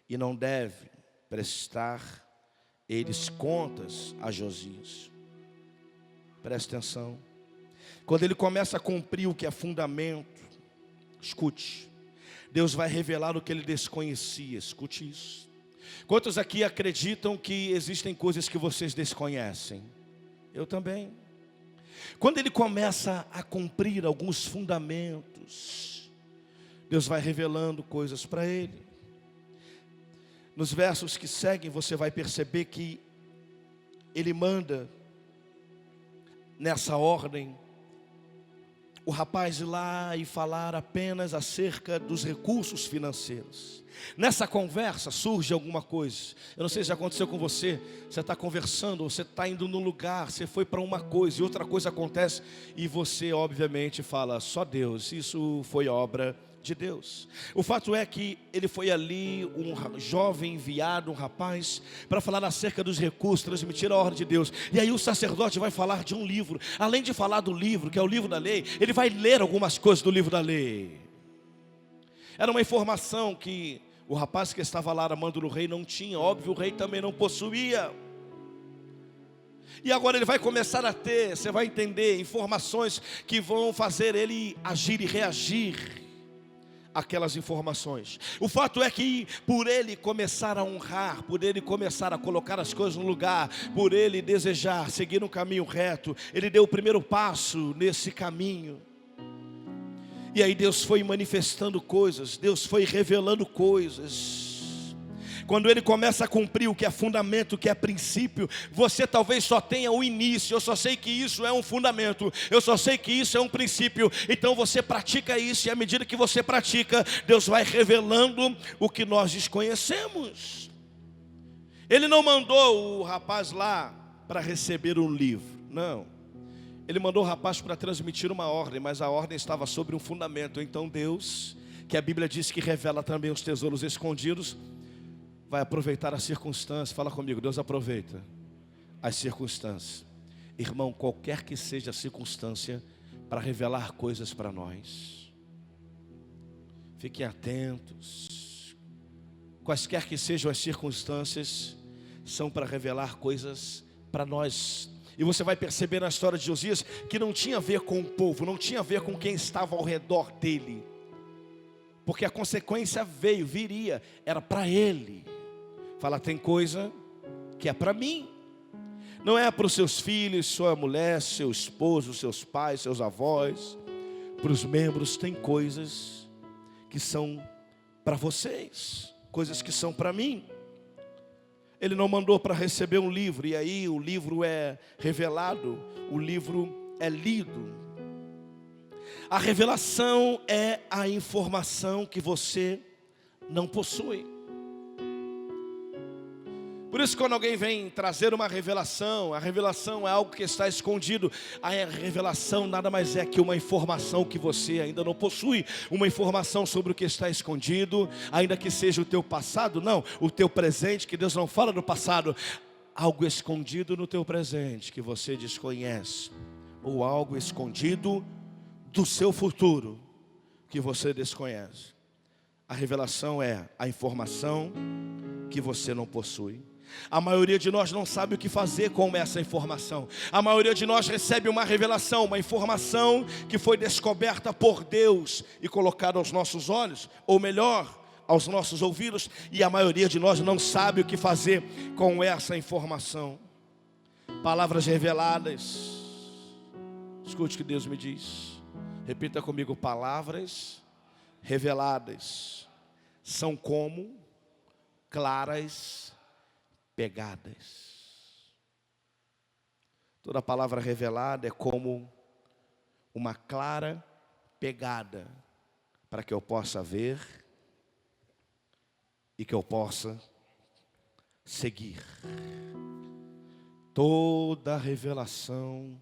Speaker 1: e não deve prestar eles contas a Josias. Preste atenção. Quando ele começa a cumprir o que é fundamento, escute, Deus vai revelar o que ele desconhecia, escute isso. Quantos aqui acreditam que existem coisas que vocês desconhecem? Eu também. Quando ele começa a cumprir alguns fundamentos, Deus vai revelando coisas para ele. Nos versos que seguem você vai perceber que ele manda nessa ordem o rapaz ir lá e falar apenas acerca dos recursos financeiros. Nessa conversa surge alguma coisa. Eu não sei se já aconteceu com você. Você está conversando, você está indo num lugar, você foi para uma coisa e outra coisa acontece, e você obviamente fala, só Deus, isso foi obra de Deus. O fato é que ele foi ali, um jovem enviado, um rapaz, para falar acerca dos recursos, transmitir a ordem de Deus. E aí o sacerdote vai falar de um livro. Além de falar do livro, que é o livro da lei, ele vai ler algumas coisas do livro da lei. Era uma informação que o rapaz que estava lá amando o rei não tinha. Óbvio, o rei também não possuía. E agora ele vai começar a ter, você vai entender, informações que vão fazer ele agir e reagir aquelas informações. O fato é que por ele começar a honrar, por ele começar a colocar as coisas no lugar, por ele desejar seguir um caminho reto, ele deu o primeiro passo nesse caminho. E aí Deus foi manifestando coisas, Deus foi revelando coisas. Quando ele começa a cumprir o que é fundamento, o que é princípio, você talvez só tenha o início. Eu só sei que isso é um fundamento, eu só sei que isso é um princípio. Então você pratica isso, e à medida que você pratica, Deus vai revelando o que nós desconhecemos. Ele não mandou o rapaz lá para receber um livro, não. Ele mandou o rapaz para transmitir uma ordem, mas a ordem estava sobre um fundamento. Então Deus, que a Bíblia diz que revela também os tesouros escondidos, vai aproveitar as circunstâncias. Fala comigo, Deus aproveita as circunstâncias. Irmão, qualquer que seja a circunstância, para revelar coisas para nós. Fiquem atentos. Quaisquer que sejam as circunstâncias, são para revelar coisas para nós. E você vai perceber na história de Josias que não tinha a ver com o povo, não tinha a ver com quem estava ao redor dele, porque a consequência viria, era para ele. Fala, tem coisa que é para mim, não é para os seus filhos, sua mulher, seu esposo, seus pais, seus avós. Para os membros tem coisas que são para vocês, coisas que são para mim. Ele não mandou para receber um livro, e aí o livro é revelado, o livro é lido. A revelação é a informação que você não possui. Por isso, quando alguém vem trazer uma revelação, a revelação é algo que está escondido. A revelação nada mais é que uma informação que você ainda não possui. Uma informação sobre o que está escondido, ainda que seja o teu passado, não, o teu presente, que Deus não fala do passado. Algo escondido no teu presente que você desconhece, ou algo escondido do seu futuro que você desconhece. A revelação é a informação que você não possui. A maioria de nós não sabe o que fazer com essa informação. A maioria de nós recebe uma revelação, uma informação que foi descoberta por Deus e colocada aos nossos olhos, ou melhor, aos nossos ouvidos, e a maioria de nós não sabe o que fazer com essa informação. Palavras reveladas. Escute o que Deus me diz. Repita comigo, palavras reveladas são como claras pegadas. Toda palavra revelada é como uma clara pegada, para que eu possa ver e que eu possa seguir. Toda revelação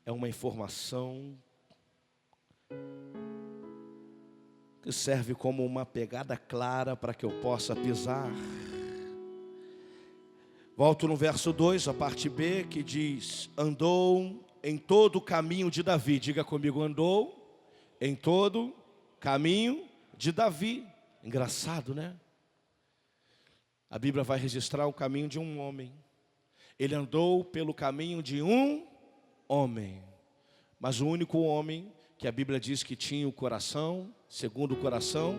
Speaker 1: é uma informação que serve como uma pegada clara para que eu possa pisar. Volto no verso 2, a parte B, que diz: andou em todo o caminho de Davi. Diga comigo, andou em todo caminho de Davi. Engraçado, né? A Bíblia vai registrar o caminho de um homem. Ele andou pelo caminho de um homem, mas o único homem que a Bíblia diz que tinha o coração segundo o coração,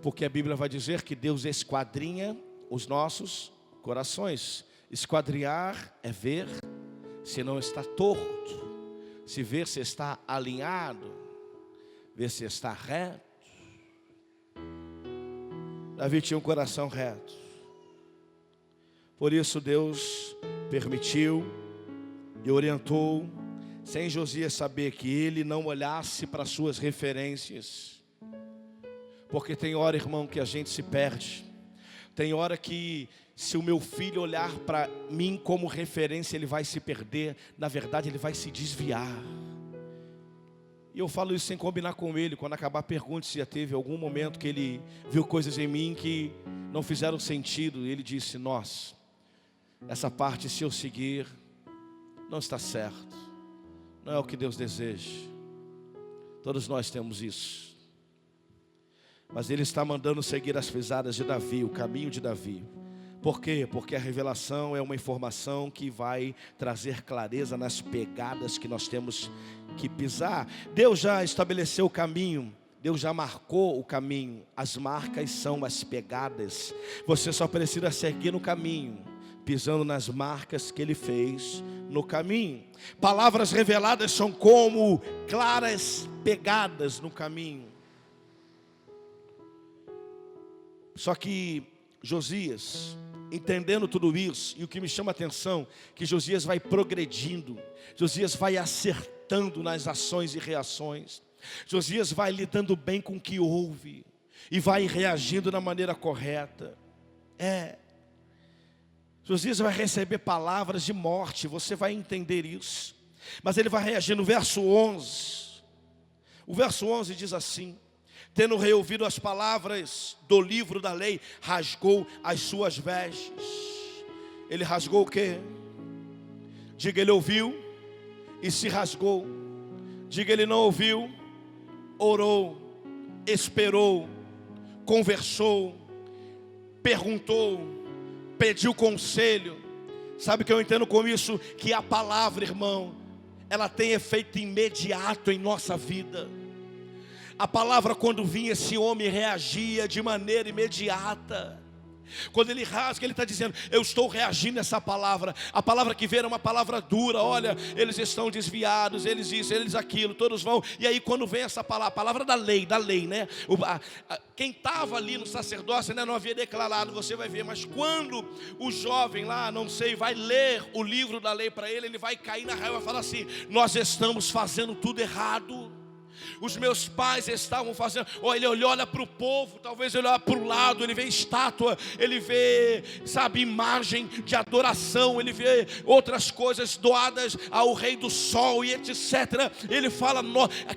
Speaker 1: porque a Bíblia vai dizer que Deus esquadrinha os nossos corações. Esquadrinhar é ver se não está torto, se ver se está alinhado, ver se está reto. Davi tinha um coração reto, por isso Deus permitiu e orientou, sem Josias saber, que ele não olhasse para suas referências. Porque tem hora, irmão, que a gente se perde. Tem hora que, se o meu filho olhar para mim como referência, ele vai se perder. Na verdade, ele vai se desviar. E eu falo isso sem combinar com ele. Quando acabar, pergunte se já teve algum momento que ele viu coisas em mim que não fizeram sentido. E ele disse: nossa, essa parte, se eu seguir, não está certo, não é o que Deus deseja. Todos nós temos isso. Mas Ele está mandando seguir as pisadas de Davi, o caminho de Davi. Por quê? Porque a revelação é uma informação que vai trazer clareza nas pegadas que nós temos que pisar. Deus já estabeleceu o caminho, Deus já marcou o caminho. As marcas são as pegadas. Você só precisa seguir no caminho, pisando nas marcas que Ele fez no caminho. Palavras reveladas são como claras pegadas no caminho. Só que Josias, entendendo tudo isso, e o que me chama a atenção, que Josias vai progredindo, Josias vai acertando nas ações e reações, Josias vai lidando bem com o que ouve, e vai reagindo da maneira correta. Josias vai receber palavras de morte, você vai entender isso, mas ele vai reagir no verso 11. O verso 11 diz assim: Tendo reouvido as palavras do livro da lei, rasgou as suas vestes. Ele rasgou o quê? Diga, ele ouviu e se rasgou. Diga, ele não ouviu, orou, esperou, conversou, perguntou, pediu conselho. Sabe o que eu entendo com isso? Que a palavra, irmão, ela tem efeito imediato em nossa vida. A palavra, quando vinha, esse homem reagia de maneira imediata. Quando ele rasga, ele está dizendo: eu estou reagindo a essa palavra. A palavra que veio era uma palavra dura. Olha, eles estão desviados, eles isso, eles aquilo, todos vão. E aí quando vem essa palavra, a palavra da lei, né? Quem estava ali no sacerdócio, né, não havia declarado, você vai ver. Mas quando o jovem lá, não sei, vai ler o livro da lei para ele, ele vai cair na raiva e falar assim: nós estamos fazendo tudo errado. Os meus pais estavam fazendo. Ele olha para o povo, talvez ele olha para o lado, ele vê estátua, ele vê, sabe, imagem de adoração, ele vê outras coisas doadas ao rei do sol e etc. Ele fala,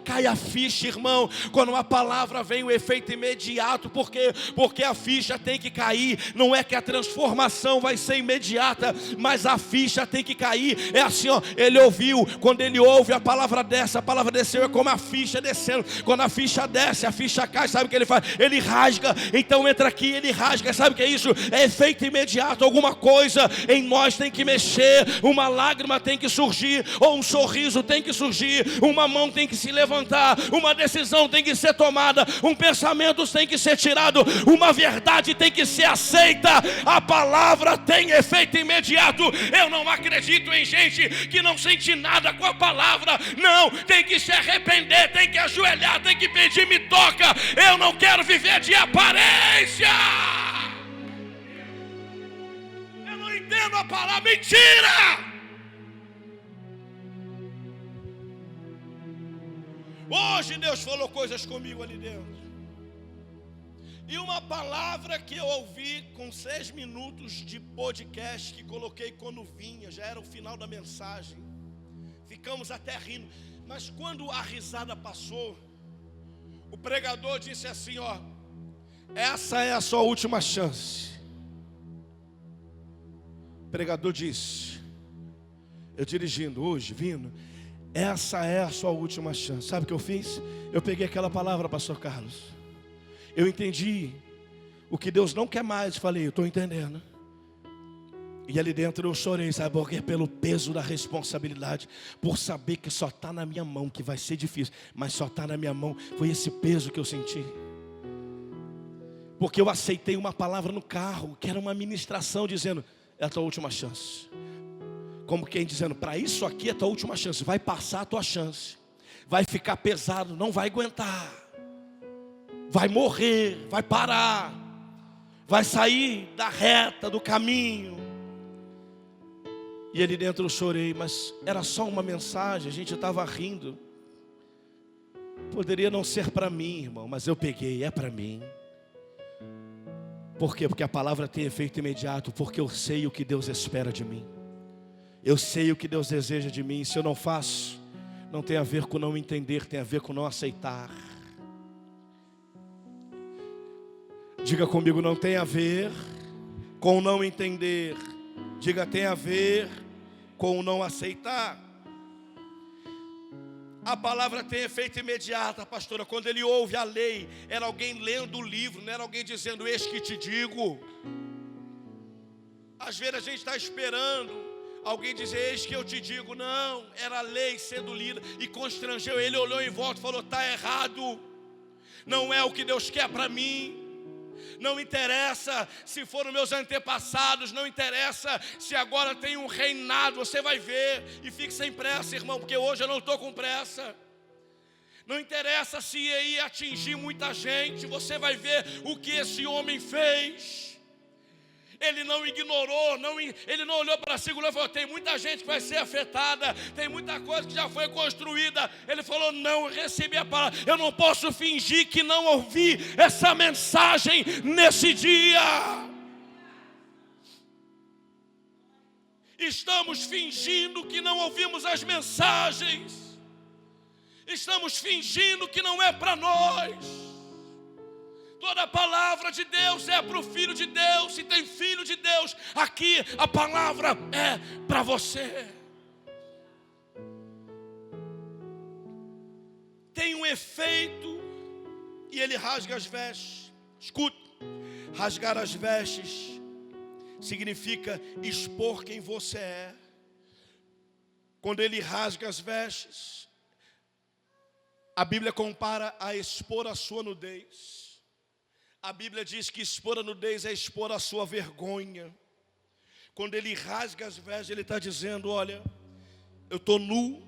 Speaker 1: cai a ficha, irmão. Quando uma palavra vem, o efeito imediato. Por quê? Porque a ficha tem que cair. Não é que a transformação vai ser imediata, mas a ficha tem que cair. É assim, ó, ele ouviu. Quando ele ouve a palavra dessa, a palavra desceu, é como a ficha descendo. Quando a ficha desce, a ficha cai, sabe o que ele faz? Ele rasga. Então entra aqui, ele rasga. Sabe o que é isso? É efeito imediato. Alguma coisa em nós tem que mexer. Uma lágrima tem que surgir, ou um sorriso tem que surgir, uma mão tem que se levantar, uma decisão tem que ser tomada, um pensamento tem que ser tirado, uma verdade tem que ser aceita. A palavra tem efeito imediato. Eu não acredito em gente que não sente nada com a palavra. Não, tem que se arrepender, tem que ajoelhar, tem que pedir, me toca. Eu não quero viver de aparência. Eu não entendo a palavra, mentira. Hoje Deus falou coisas comigo ali dentro. E uma palavra que eu ouvi com 6 minutos de podcast que coloquei quando vinha, já era o final da mensagem. Ficamos até rindo. Mas quando a risada passou, o pregador disse assim, ó: essa é a sua última chance. O pregador disse, eu dirigindo hoje, vindo, essa é a sua última chance. Sabe o que eu fiz? Eu peguei aquela palavra, pastor Carlos. Eu entendi o que Deus não quer mais. Falei, eu estou entendendo. E ali dentro eu chorei, sabe por quê? Pelo peso da responsabilidade, por saber que só está na minha mão, que vai ser difícil, mas só está na minha mão. Foi esse peso que eu senti. Porque eu aceitei uma palavra no carro, que era uma ministração dizendo, é a tua última chance. Como quem dizendo, para isso aqui é a tua última chance. Vai passar a tua chance. Vai ficar pesado, não vai aguentar. Vai morrer, vai parar. Vai sair da reta, do caminho. E ali dentro eu chorei, mas era só uma mensagem, a gente estava rindo. Poderia não ser para mim, irmão, mas eu peguei, é para mim. Por quê? Porque a palavra tem efeito imediato, porque eu sei o que Deus espera de mim. Eu sei o que Deus deseja de mim. Se eu não faço, não tem a ver com não entender, tem a ver com não aceitar. Diga comigo, não tem a ver com não entender. Diga, tem a ver com não aceitar. A palavra tem efeito imediato, pastora. Quando ele ouve a lei, era alguém lendo o livro, não era alguém dizendo, eis que te digo. Às vezes a gente está esperando alguém dizer, eis que eu te digo. Não, era a lei sendo lida e constrangeu. Ele olhou em volta e falou, está errado. Não é o que Deus quer para mim. Não interessa se foram meus antepassados, não interessa se agora tem um reinado, você vai ver. E fique sem pressa, irmão, porque hoje eu não estou com pressa. Não interessa se ia atingir muita gente, você vai ver o que esse homem fez. Ele não ignorou, ele não olhou para si e falou, tem muita gente que vai ser afetada, tem muita coisa que já foi construída. Ele falou, não, eu recebi a palavra, eu não posso fingir que não ouvi essa mensagem nesse dia. Estamos fingindo que não ouvimos as mensagens, estamos fingindo que não é para nós. Toda a palavra de Deus é para o Filho de Deus. Se tem Filho de Deus, aqui a palavra é para você. Tem um efeito e ele rasga as vestes. Escuta, rasgar as vestes significa expor quem você é. Quando ele rasga as vestes, a Bíblia compara a expor a sua nudez. A Bíblia diz que expor a nudez é expor a sua vergonha. Quando ele rasga as vestes, ele está dizendo: olha, eu estou nu,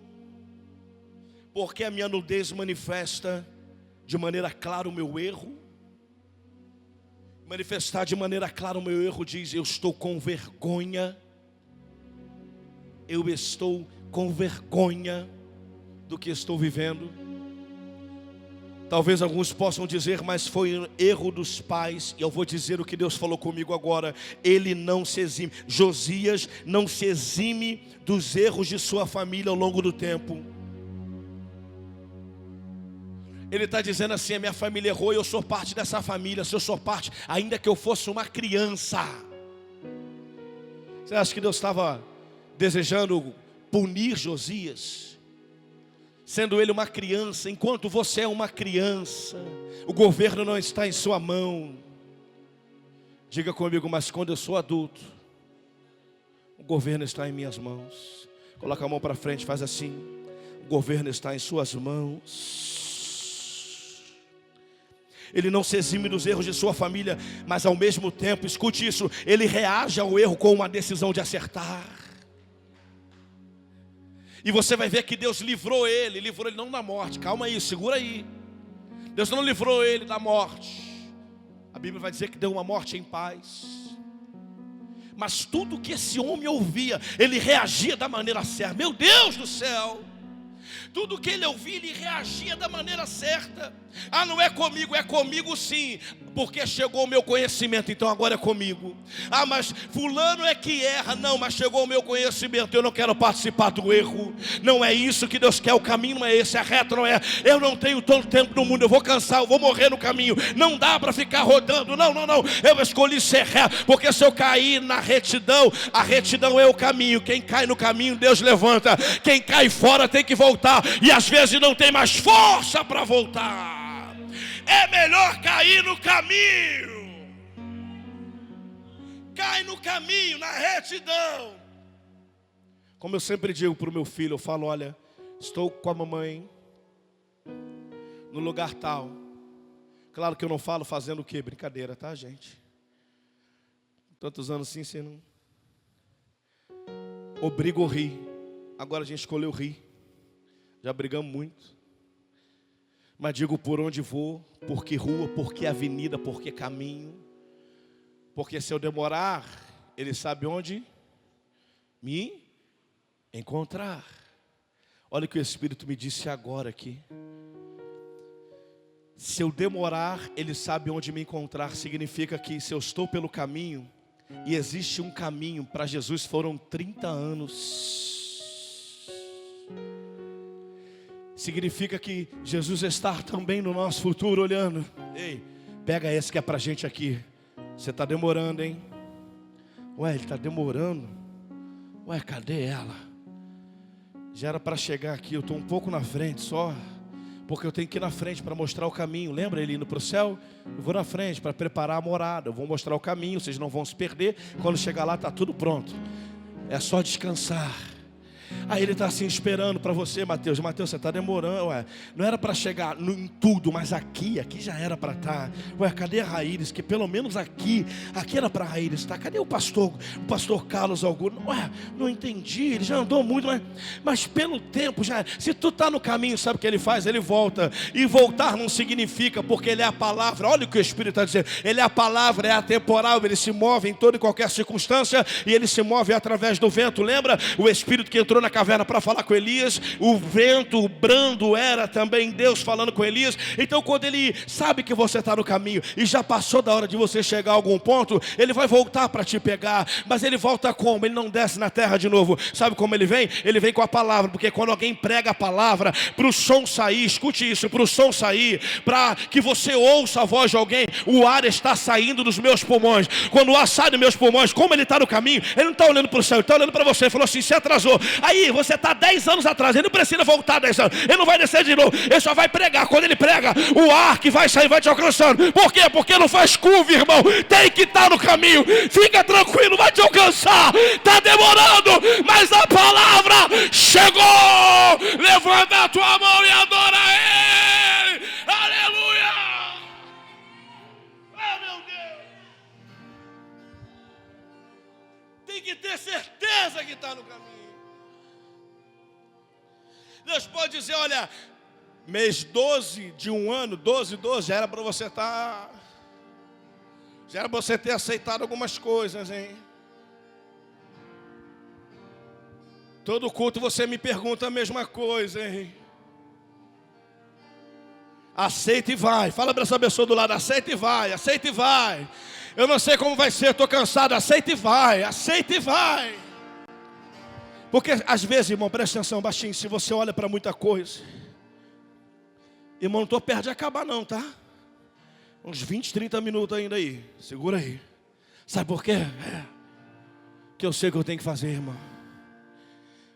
Speaker 1: porque a minha nudez manifesta de maneira clara o meu erro. Manifestar de maneira clara o meu erro diz: eu estou com vergonha. Eu estou com vergonha do que estou vivendo. Talvez alguns possam dizer, mas foi um erro dos pais. E eu vou dizer o que Deus falou comigo agora. Ele não se exime. Josias não se exime dos erros de sua família ao longo do tempo. Ele está dizendo assim: a minha família errou e eu sou parte dessa família. Se eu sou parte, ainda que eu fosse uma criança. Você acha que Deus estava desejando punir Josias? Sendo ele uma criança, enquanto você é uma criança, o governo não está em sua mão. Diga comigo: mas quando eu sou adulto, o governo está em minhas mãos. Coloca a mão para frente, faz assim: o governo está em suas mãos. Ele não se exime dos erros de sua família, mas ao mesmo tempo, escute isso, ele reage ao erro com uma decisão de acertar. E você vai ver que Deus livrou ele não da morte. Calma aí, segura aí. Deus não livrou ele da morte. A Bíblia vai dizer que deu uma morte em paz. Mas tudo que esse homem ouvia, ele reagia da maneira certa. Meu Deus do céu! Tudo que ele ouvia, ele reagia da maneira certa. Ah, não é comigo sim, porque chegou o meu conhecimento, então agora é comigo. Ah, mas fulano é que erra. Não, mas chegou o meu conhecimento, eu não quero participar do erro. Não é isso que Deus quer, o caminho não é esse, a reta não é. Eu não tenho todo o tempo no mundo, eu vou cansar, eu vou morrer no caminho. Não dá para ficar rodando, não. Eu escolhi ser reto, porque se eu cair na retidão, a retidão é o caminho. Quem cai no caminho, Deus levanta. Quem cai fora tem que voltar, e às vezes não tem mais força para voltar. É melhor cair no caminho. Cai no caminho, na retidão. Como eu sempre digo para o meu filho, eu falo: olha, estou com a mamãe no lugar tal. Claro que eu não falo fazendo o quê? Brincadeira, tá, gente? Tantos anos assim, você não obriga a rir. Agora a gente escolheu rir. Já brigamos muito. Mas digo por onde vou, por que rua, por que avenida, por que caminho. Porque se eu demorar, ele sabe onde me encontrar. Olha o que o Espírito me disse agora aqui. Se eu demorar, ele sabe onde me encontrar. Significa que se eu estou pelo caminho, e existe um caminho, para Jesus foram 30 anos. Significa que Jesus está também no nosso futuro olhando. Ei, pega esse que é pra gente aqui. Você está demorando, hein? Ué, ele está demorando. Ué, cadê ela? Já era para chegar aqui, eu estou um pouco na frente só. Porque eu tenho que ir na frente para mostrar o caminho. Lembra ele indo para o céu? Eu vou na frente para preparar a morada. Eu vou mostrar o caminho, vocês não vão se perder. Quando chegar lá está tudo pronto. É só descansar. Aí ele está assim esperando para você, Mateus. Mateus, você está demorando, ué. Não era para chegar em tudo, mas aqui já era para estar. Ué, cadê a Raíris? Que pelo menos aqui era para a Raíris estar. Cadê o pastor Carlos Augusto? Ué, não entendi, ele já andou muito, mas pelo tempo já. Se tu está no caminho, sabe o que ele faz? Ele volta. E voltar não significa, porque ele é a palavra. Olha o que o Espírito está dizendo. Ele é a palavra, é atemporal, ele se move em toda e qualquer circunstância. E ele se move através do vento. Lembra o Espírito que entrou na cabeça caverna para falar com Elias. O vento brando era também Deus falando com Elias. Então quando ele sabe que você está no caminho e já passou da hora de você chegar a algum ponto, ele vai voltar para te pegar. Mas ele volta como? Ele não desce na terra de novo. Sabe como ele vem? Ele vem com a palavra. Porque quando alguém prega a palavra, para o som sair, escute isso, para o som sair, para que você ouça a voz de alguém, o ar está saindo dos meus pulmões. Quando o ar sai dos meus pulmões, como ele está no caminho, ele não está olhando para o céu, ele está olhando para você. Ele falou assim: se atrasou. Aí você está 10 anos atrás, ele não precisa voltar 10 anos, ele não vai descer de novo, ele só vai pregar. Quando ele prega, o ar que vai sair vai te alcançando. Por quê? Porque não faz curva, irmão. Tem que estar no caminho. Fica tranquilo, vai te alcançar. Está demorando, mas a palavra chegou. Levanta a tua mão e adora Ele. Aleluia. Ah, meu Deus. Tem que ter certeza que está no caminho. Deus pode dizer: olha, mês 12 de um ano, 12, já era para você estar, já era para você ter aceitado algumas coisas, hein? Todo culto você me pergunta a mesma coisa, hein? Aceita e vai. Fala para essa pessoa do lado: aceita e vai, aceita e vai. Eu não sei como vai ser, estou cansado. Aceita e vai, aceita e vai. Porque às vezes, irmão, presta atenção, baixinho, se você olha para muita coisa, irmão, não estou perto de acabar não, tá? Uns 20, 30 minutos ainda aí. Segura aí. Sabe por quê? Que eu sei o que eu tenho que fazer, irmão.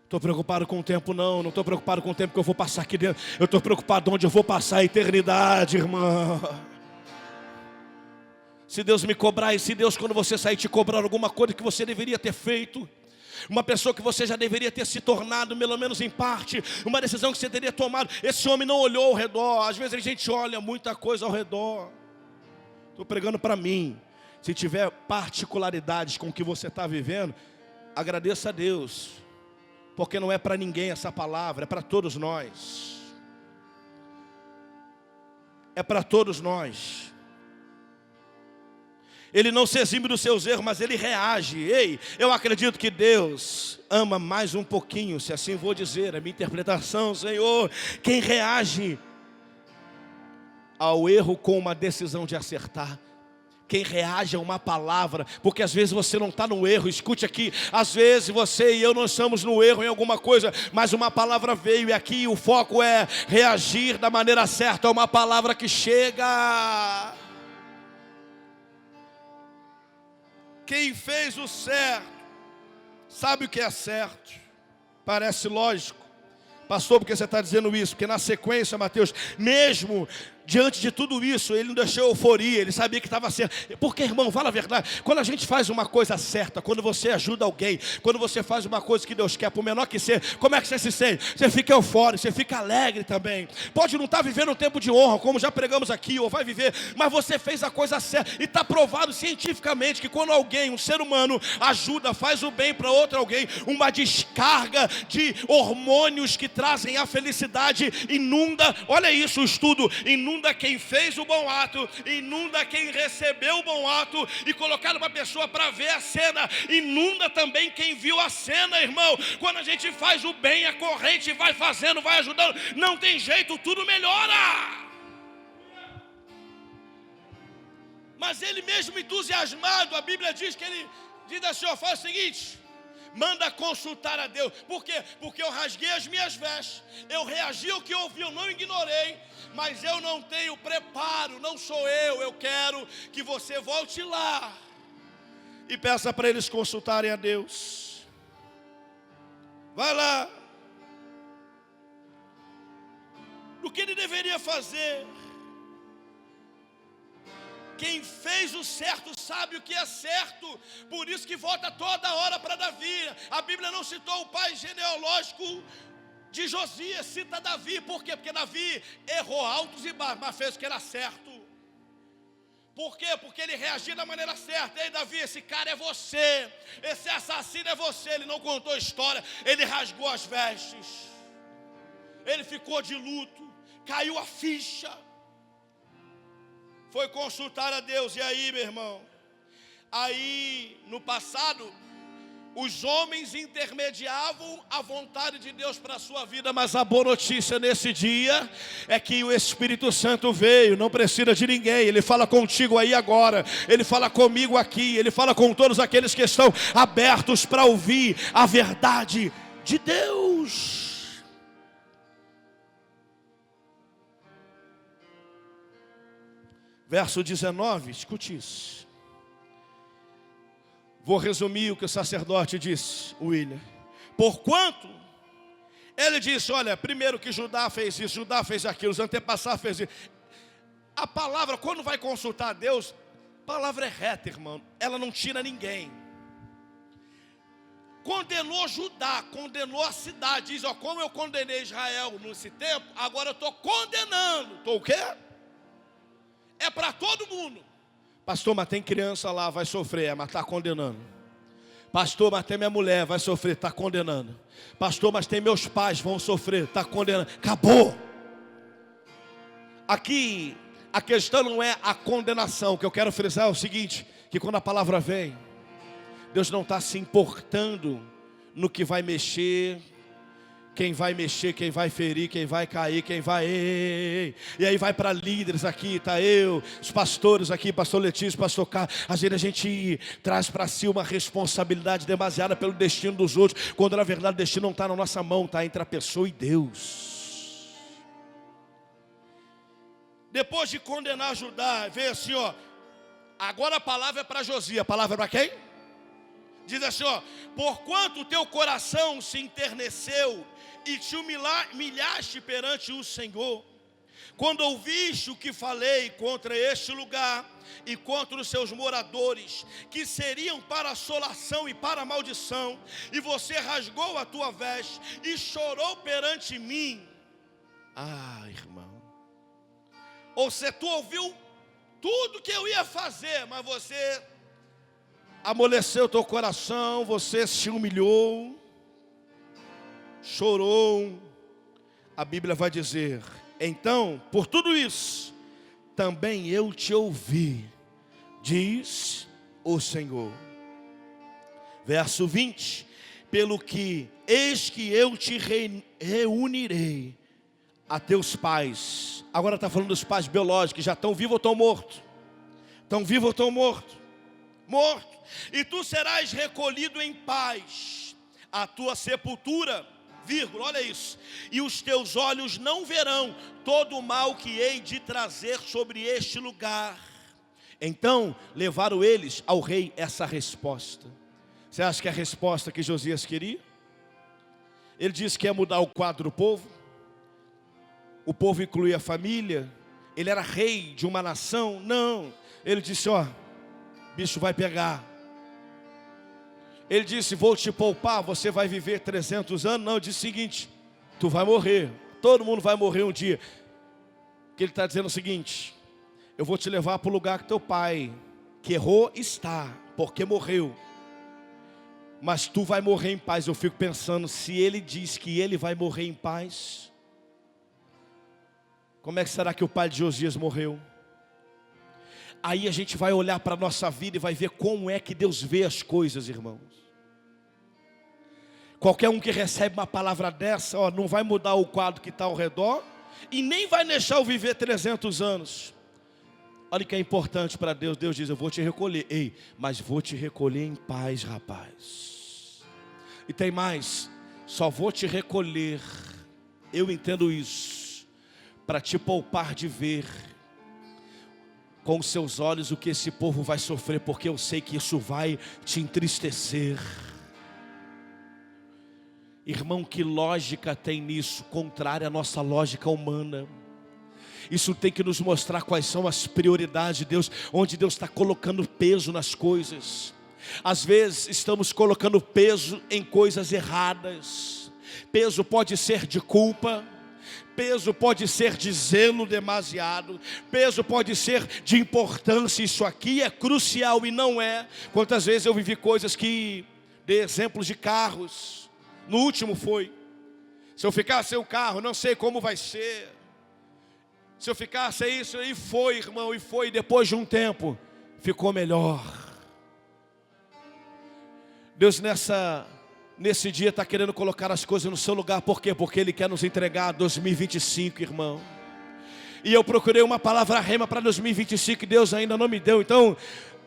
Speaker 1: Estou preocupado com o tempo não estou preocupado com o tempo que eu vou passar aqui dentro. Eu estou preocupado onde eu vou passar a eternidade, irmão. Se Deus me cobrar, e se Deus, quando você sair, te cobrar alguma coisa que você deveria ter feito, uma pessoa que você já deveria ter se tornado, pelo menos em parte, uma decisão que você teria tomado. Esse homem não olhou ao redor. Às vezes a gente olha muita coisa ao redor. Estou pregando para mim. Se tiver particularidades com o que você está vivendo, agradeça a Deus, porque não é para ninguém essa palavra, é para todos nós. É para todos nós. Ele não se exime dos seus erros, mas ele reage. Ei, eu acredito que Deus ama mais um pouquinho, se assim vou dizer, a minha interpretação, Senhor. Quem reage ao erro com uma decisão de acertar. Quem reage a uma palavra, porque às vezes você não está no erro, escute aqui, às vezes você e eu não estamos no erro em alguma coisa, mas uma palavra veio e aqui o foco é reagir da maneira certa a uma palavra que chega. Quem fez o certo, sabe o que é certo. Parece lógico. Pastor, por que você está dizendo isso? Porque na sequência, Mateus, mesmo diante de tudo isso, ele não deixou euforia, ele sabia que estava certo. Porque, irmão, fala a verdade, quando a gente faz uma coisa certa, quando você ajuda alguém, quando você faz uma coisa que Deus quer, por menor que seja, como é que você se sente? Você fica eufórico, você fica alegre também. Pode não estar vivendo um tempo de honra, como já pregamos aqui, ou vai viver, mas você fez a coisa certa. E está provado cientificamente que quando alguém, um ser humano, ajuda, faz o bem para outro alguém, uma descarga de hormônios que trazem a felicidade inunda, olha isso, o estudo, inunda quem fez o bom ato, inunda quem recebeu o bom ato, e colocar uma pessoa para ver a cena, inunda também quem viu a cena, irmão. Quando a gente faz o bem, a corrente vai fazendo, vai ajudando, não tem jeito, tudo melhora. Mas ele mesmo entusiasmado, a Bíblia diz que ele diz assim: ó, faz o seguinte, manda consultar a Deus. Por quê? Porque eu rasguei as minhas vestes, eu reagi ao que eu ouvi, eu não ignorei, mas eu não tenho preparo, não sou eu quero que você volte lá e peça para eles consultarem a Deus. Vai lá. O que ele deveria fazer? Quem fez o certo sabe o que é certo, por isso que volta toda hora para Davi. A Bíblia não citou o pai genealógico de Josias, cita Davi. Por quê? Porque Davi errou altos e baixos, mas fez o que era certo. Por quê? Porque ele reagia da maneira certa. Ei, Davi, esse cara é você, esse assassino é você. Ele não contou a história, ele rasgou as vestes, ele ficou de luto, caiu a ficha, foi consultar a Deus. E aí, meu irmão, aí no passado Os homens intermediavam a vontade de Deus para a sua vida, mas a boa notícia nesse dia é que o Espírito Santo veio, não precisa de ninguém. Ele fala contigo aí agora, Ele fala comigo aqui, Ele fala com todos aqueles que estão abertos para ouvir a verdade de Deus. Verso 19, escute isso. Vou resumir o que o sacerdote disse, William. Porquanto, ele disse, olha, primeiro que Judá fez isso, Judá fez aquilo, os antepassados fez isso. A palavra, quando vai consultar a Deus, a palavra é reta, irmão, ela não tira ninguém. Condenou Judá, condenou a cidade, diz, ó, como eu condenei Israel nesse tempo, agora eu estou condenando. Estou o quê? É para todo mundo. Pastor, mas tem criança lá, vai sofrer, mas está condenando. Pastor, mas tem minha mulher, vai sofrer, está condenando. Pastor, mas tem meus pais, vão sofrer, está condenando. Acabou. Aqui, a questão não é a condenação. O que eu quero frisar é o seguinte, que quando a palavra vem, Deus não está se importando no que vai mexer, quem vai mexer, quem vai ferir, quem vai cair, quem vai... E aí vai para líderes aqui, tá eu, os pastores aqui, pastor Letícia, pastor Carlos. Às vezes a gente traz para si uma responsabilidade demasiada pelo destino dos outros, quando na verdade o destino não está na nossa mão, está entre a pessoa e Deus. Depois de condenar Judá, veio assim, ó, agora a palavra é para Josias, a palavra é para quem? Diz assim, ó, porquanto o teu coração se enterneceu e te humilhaste perante o Senhor, quando ouviste o que falei contra este lugar e contra os seus moradores, que seriam para assolação e para maldição, e você rasgou a tua veste e chorou perante mim. Ah, irmão, ou seja, tu ouviu tudo que eu ia fazer, mas você amoleceu teu coração, você se humilhou, chorou. A Bíblia vai dizer, então, por tudo isso, também eu te ouvi, diz o Senhor. Verso 20, pelo que, eis que eu te reunirei a teus pais. Agora está falando dos pais biológicos, que já estão vivos ou estão mortos? Estão vivos ou estão mortos? Morto, e tu serás recolhido em paz à tua sepultura, vírgula, olha isso, e os teus olhos não verão todo o mal que hei de trazer sobre este lugar. Então levaram eles ao rei essa resposta. Você acha que é a resposta que Josias queria? Ele disse que ia mudar o quadro do povo. O povo incluía a família. Ele era rei de uma nação. Não, ele disse, ó, bicho vai pegar. Ele disse, vou te poupar, você vai viver 300 anos. Não, ele disse o seguinte, tu vai morrer, todo mundo vai morrer um dia. Que ele está dizendo o seguinte, eu vou te levar para o lugar que teu pai, que errou, está, porque morreu. Mas tu vai morrer em paz. Eu fico pensando, se ele diz que ele vai morrer em paz, como é que será que o pai de Josias morreu? Aí a gente vai olhar para a nossa vida e vai ver como é que Deus vê as coisas, irmãos. Qualquer um que recebe uma palavra dessa, ó, não vai mudar o quadro que está ao redor e nem vai deixar eu viver 300 anos. Olha o que é importante para Deus. Deus diz, eu vou te recolher. Ei, mas vou te recolher em paz, rapaz. E tem mais, só vou te recolher, eu entendo isso, para te poupar de ver com os seus olhos o que esse povo vai sofrer, porque eu sei que isso vai te entristecer. Irmão, que lógica tem nisso, contrária à nossa lógica humana? Isso tem que nos mostrar quais são as prioridades de Deus, onde Deus está colocando peso nas coisas. Às vezes estamos colocando peso em coisas erradas. Peso pode ser de culpa, peso pode ser de zelo demasiado, peso pode ser de importância. Isso aqui é crucial e não é. Quantas vezes eu vivi coisas que, dei exemplos de carros. No último foi, se eu ficar sem o carro, não sei como vai ser. Se eu ficar sem isso, e foi, irmão, e foi. Depois de um tempo, ficou melhor. Deus nesse dia está querendo colocar as coisas no seu lugar. Por quê? Porque Ele quer nos entregar 2025, irmão. E eu procurei uma palavra rema para 2025 e Deus ainda não me deu. Então,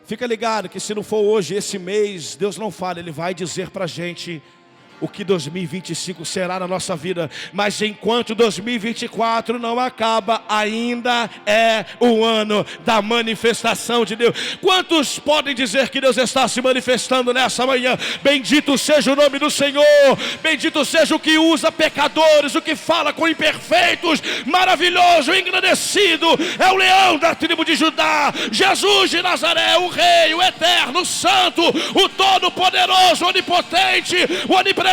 Speaker 1: fica ligado que se não for hoje, esse mês, Deus não fala. Ele vai dizer para a gente o que 2025 será na nossa vida. Mas enquanto 2024 não acaba, ainda é o ano da manifestação de Deus. Quantos podem dizer que Deus está se manifestando nessa manhã? Bendito seja o nome do Senhor. Bendito seja o que usa pecadores, o que fala com imperfeitos. Maravilhoso, engrandecido é o leão da tribo de Judá, Jesus de Nazaré, o Rei, o Eterno, o Santo, o Todo-Poderoso, Onipotente, o Onipresente,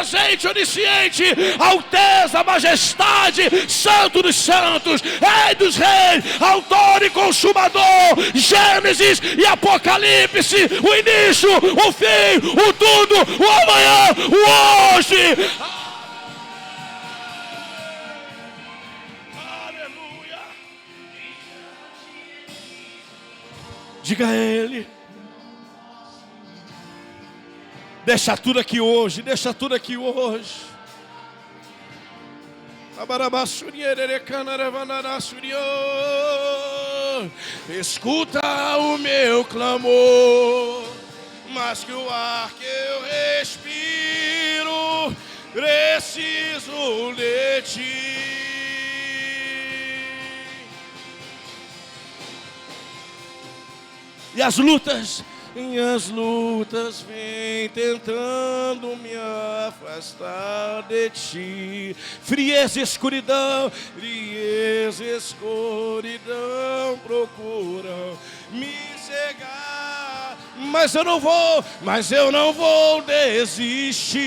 Speaker 1: onisciente, alteza, majestade, Santo dos santos, Rei dos reis, autor e consumador, Gênesis e Apocalipse, o início, o fim, o tudo, o amanhã, o hoje. Aleluia. Diga a Ele. Deixa tudo aqui hoje, deixa tudo aqui hoje. Escuta o meu clamor, mais que o ar que eu respiro, preciso de Ti. E as lutas vêm tentando me afastar de Ti. Frieza e escuridão procuram me cegar. Mas eu não vou desistir.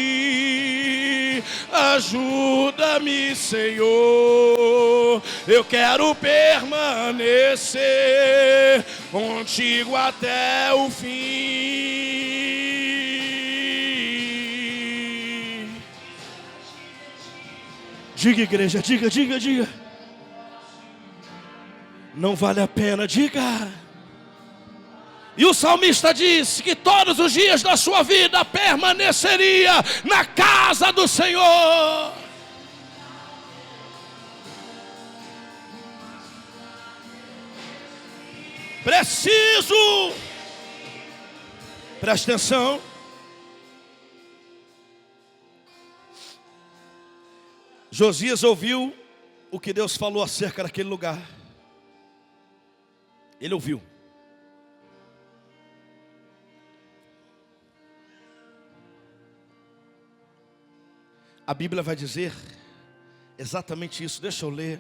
Speaker 1: Ajuda-me, Senhor. Eu quero permanecer contigo até o fim. Diga, igreja, diga. Não vale a pena, diga. E o salmista disse que todos os dias da sua vida permaneceria na casa do Senhor. Preciso. Preste atenção. Josias ouviu o que Deus falou acerca daquele lugar. Ele ouviu. A Bíblia vai dizer exatamente isso. Deixa eu ler,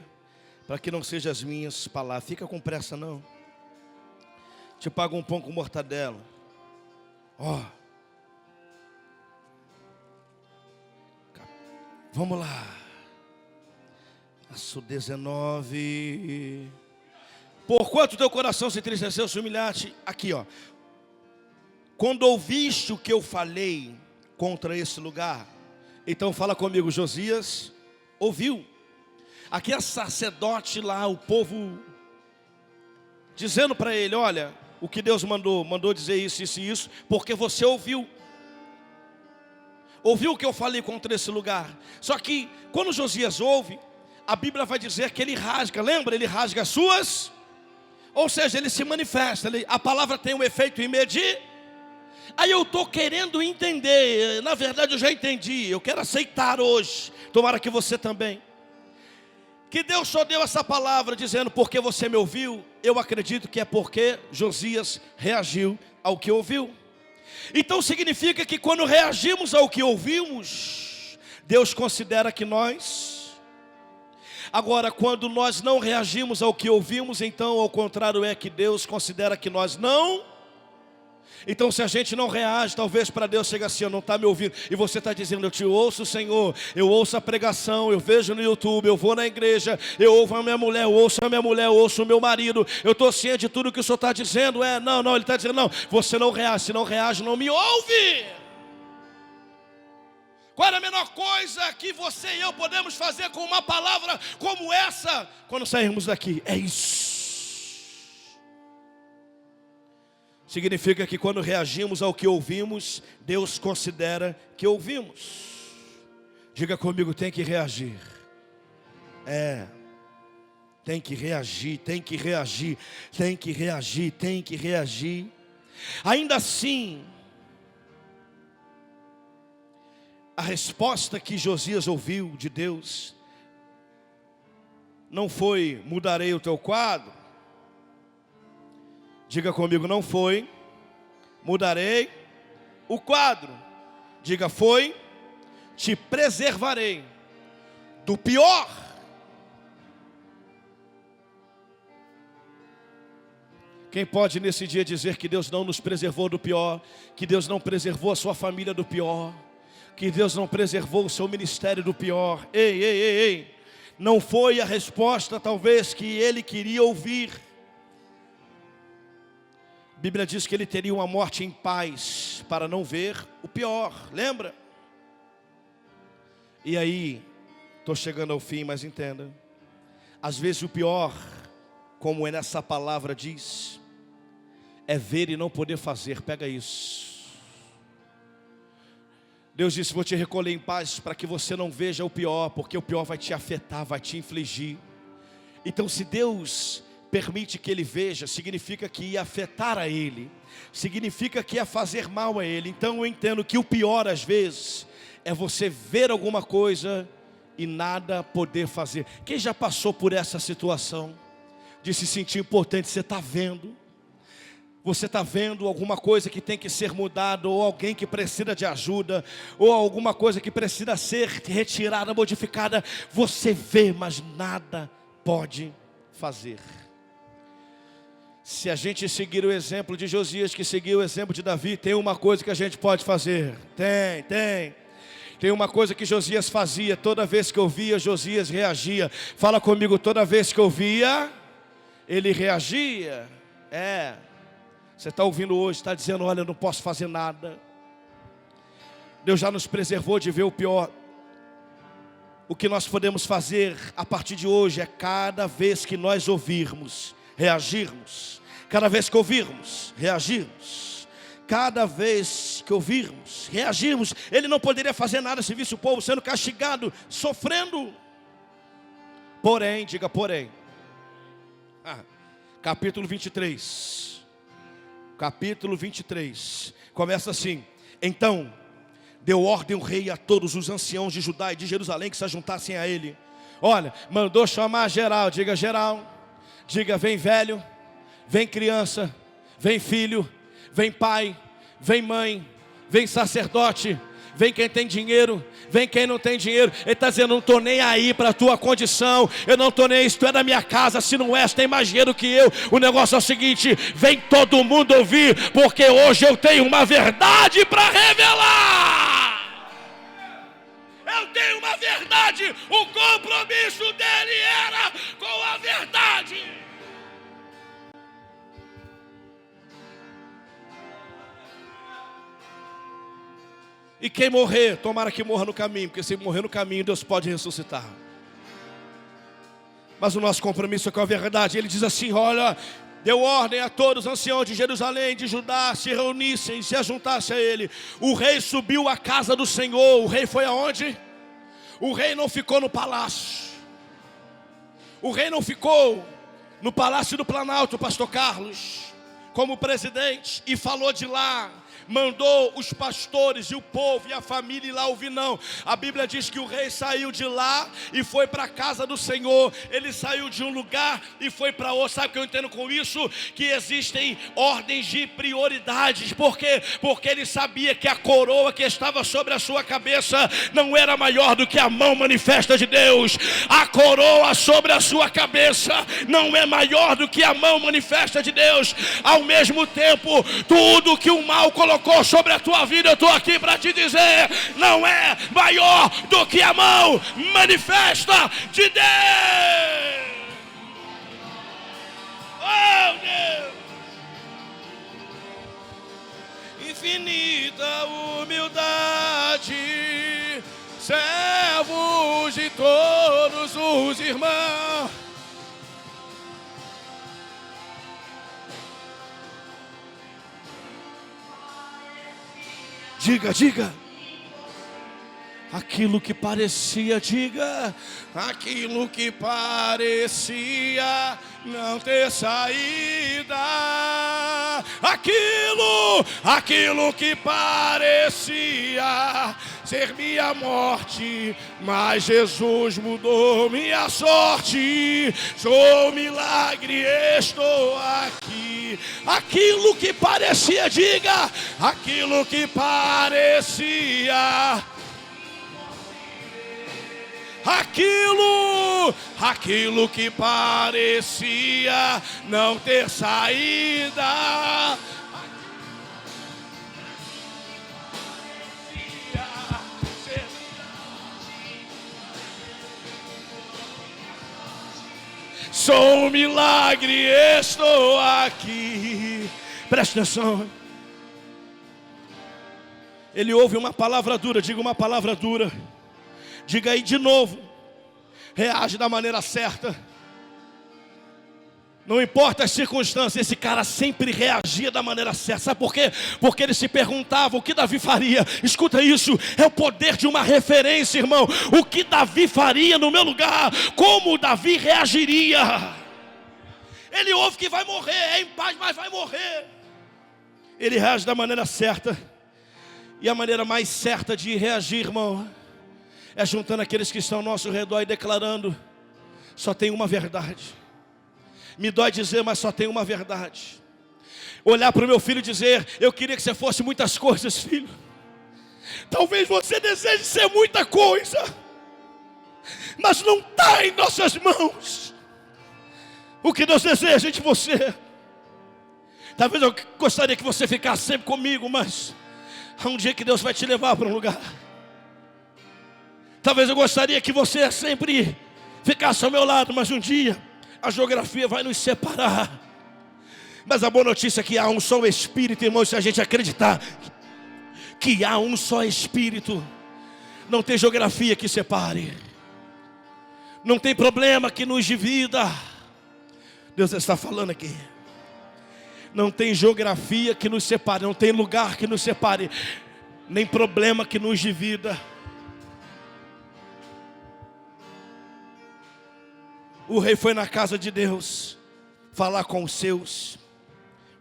Speaker 1: para que não sejam as minhas palavras. Fica com pressa não. Te pago um pão com mortadela. Vamos lá. Verso 19. Porquanto teu coração se entristeceu, se humilhaste. Aqui, quando ouviste o que eu falei contra esse lugar. Então fala comigo, Josias ouviu. Aqui é sacerdote lá, o povo dizendo para ele, olha, o que Deus mandou dizer isso, porque você ouviu. Ouviu o que eu falei contra esse lugar. Só que quando Josias ouve, a Bíblia vai dizer que ele rasga, lembra? Ele rasga as suas, ou seja, ele se manifesta, a palavra tem um efeito imediato. Aí eu estou querendo entender, na verdade eu já entendi, eu quero aceitar hoje, tomara que você também, que Deus só deu essa palavra dizendo, porque você me ouviu, eu acredito que é porque Josias reagiu ao que ouviu. Então significa que quando reagimos ao que ouvimos, Deus considera que nós... Agora, quando nós não reagimos ao que ouvimos, então ao contrário é que Deus considera que nós não... Então se a gente não reage, talvez para Deus chega assim, não está me ouvindo. E você está dizendo, eu te ouço, Senhor. Eu ouço a pregação, eu vejo no YouTube, eu vou na igreja, eu ouço a minha mulher, eu ouço eu ouço o meu marido. Eu estou ciente de tudo que o Senhor está dizendo. Não, Ele está dizendo, não, você não reage. Se não reage, não me ouve. Qual é a menor coisa que você e eu podemos fazer com uma palavra como essa, quando sairmos daqui? É isso. Significa que quando reagimos ao que ouvimos, Deus considera que ouvimos. Diga comigo, tem que reagir. Tem que reagir, tem que reagir, tem que reagir, tem que reagir. Ainda assim, a resposta que Josias ouviu de Deus não foi: mudarei o teu quadro. Diga comigo, não foi: mudarei o quadro. Diga, foi: te preservarei do pior. Quem pode nesse dia dizer que Deus não nos preservou do pior, que Deus não preservou a sua família do pior, que Deus não preservou o seu ministério do pior? Ei, não foi a resposta talvez que ele queria ouvir. A Bíblia diz que ele teria uma morte em paz para não ver o pior, lembra? E aí, estou chegando ao fim, mas entenda, às vezes o pior, como é nessa palavra diz, é ver e não poder fazer. Pega isso. Deus disse: vou te recolher em paz para que você não veja o pior, porque o pior vai te afetar, vai te infligir. Então, se Deus permite que ele veja, significa que ia afetar a ele, significa que ia fazer mal a ele. Então eu entendo que o pior às vezes é você ver alguma coisa e nada poder fazer. Quem já passou por essa situação de se sentir importante? Você está vendo, você está vendo alguma coisa que tem que ser mudada, ou alguém que precisa de ajuda, ou alguma coisa que precisa ser retirada, modificada. Você vê, mas nada pode fazer. Se a gente seguir o exemplo de Josias, que seguiu o exemplo de Davi, tem uma coisa que a gente pode fazer. Tem uma coisa que Josias fazia. Toda vez que eu via, Josias reagia. Fala comigo, toda vez que eu via, ele reagia. Você está ouvindo hoje, está dizendo: olha, eu não posso fazer nada. Deus já nos preservou de ver o pior. O que nós podemos fazer a partir de hoje é, cada vez que nós ouvirmos, reagirmos. Cada vez que ouvirmos, reagirmos. Cada vez que ouvirmos, reagirmos. Ele não poderia fazer nada se visse o povo sendo castigado, sofrendo. Porém, diga porém. Capítulo 23. Capítulo 23. Começa assim: então deu ordem o rei a todos os anciãos de Judá e de Jerusalém que se ajuntassem a ele. Olha, mandou chamar geral. Diga geral. Diga: vem velho, vem criança, vem filho, vem pai, vem mãe, vem sacerdote, vem quem tem dinheiro, vem quem não tem dinheiro. Ele está dizendo: não estou nem aí para a tua condição, eu não estou nem aí se tu é da minha casa, se não é, se tem mais dinheiro que eu. O negócio é o seguinte: vem todo mundo ouvir, porque hoje eu tenho uma verdade para revelar. Eu tenho uma verdade. O compromisso dele era com a verdade. E quem morrer, tomara que morra no caminho, porque se morrer no caminho, Deus pode ressuscitar. Mas o nosso compromisso é com a verdade. Ele diz assim: olha, deu ordem a todos os anciãos de Jerusalém, de Judá, se reunissem, se ajuntassem a ele. O rei subiu à casa do Senhor. O rei foi aonde? O rei não ficou no palácio. O rei não ficou no Palácio do Planalto, pastor Carlos, como presidente, e falou de lá. Mandou os pastores e o povo e a família ir lá ouvir, não. A Bíblia diz que o rei saiu de lá e foi para a casa do Senhor. Ele saiu de um lugar e foi para outro. Sabe o que eu entendo com isso? Que existem ordens de prioridades. Por quê? Porque ele sabia que a coroa que estava sobre a sua cabeça não era maior do que a mão manifesta de Deus. A coroa sobre a sua cabeça não é maior do que a mão manifesta de Deus. Ao mesmo tempo, tudo que o mal colocou sobre a tua vida, eu estou aqui para te dizer, não é maior do que a mão manifesta de Deus. Oh Deus! Infinita humildade, servos de todos os irmãos. Diga. Aquilo que parecia, diga. Aquilo que parecia não ter saída. Aquilo que parecia ser minha morte, mas Jesus mudou minha sorte. Sou um milagre, estou aqui. Aquilo que parecia, diga. Aquilo que parecia. Aquilo que parecia não ter saída. Sou um milagre, estou aqui. Presta atenção. Ele ouve uma palavra dura, diga uma palavra dura. Diga aí de novo. Reage da maneira certa. Não importa as circunstâncias, esse cara sempre reagia da maneira certa. Sabe por quê? Porque ele se perguntava o que Davi faria. Escuta isso, é o poder de uma referência, irmão. O que Davi faria no meu lugar? Como Davi reagiria? Ele ouve que vai morrer, é em paz, mas vai morrer. Ele reage da maneira certa. E a maneira mais certa de reagir, irmão, é juntando aqueles que estão ao nosso redor e declarando: só tem uma verdade. Me dói dizer, mas só tem uma verdade. Olhar para o meu filho e dizer: eu queria que você fosse muitas coisas, filho. Talvez você deseje ser muita coisa, mas não está em nossas mãos o que Deus deseja de você. Talvez eu gostaria que você ficasse sempre comigo, mas há um dia que Deus vai te levar para um lugar. Talvez eu gostaria que você sempre ficasse ao meu lado, mas um dia a geografia vai nos separar. Mas a boa notícia é que há um só Espírito, irmão. Se a gente acreditar que há um só Espírito, não tem geografia que separe, não tem problema que nos divida. Deus está falando aqui. Não tem geografia que nos separe, não tem lugar que nos separe, nem problema que nos divida. O rei foi na casa de Deus falar com os seus.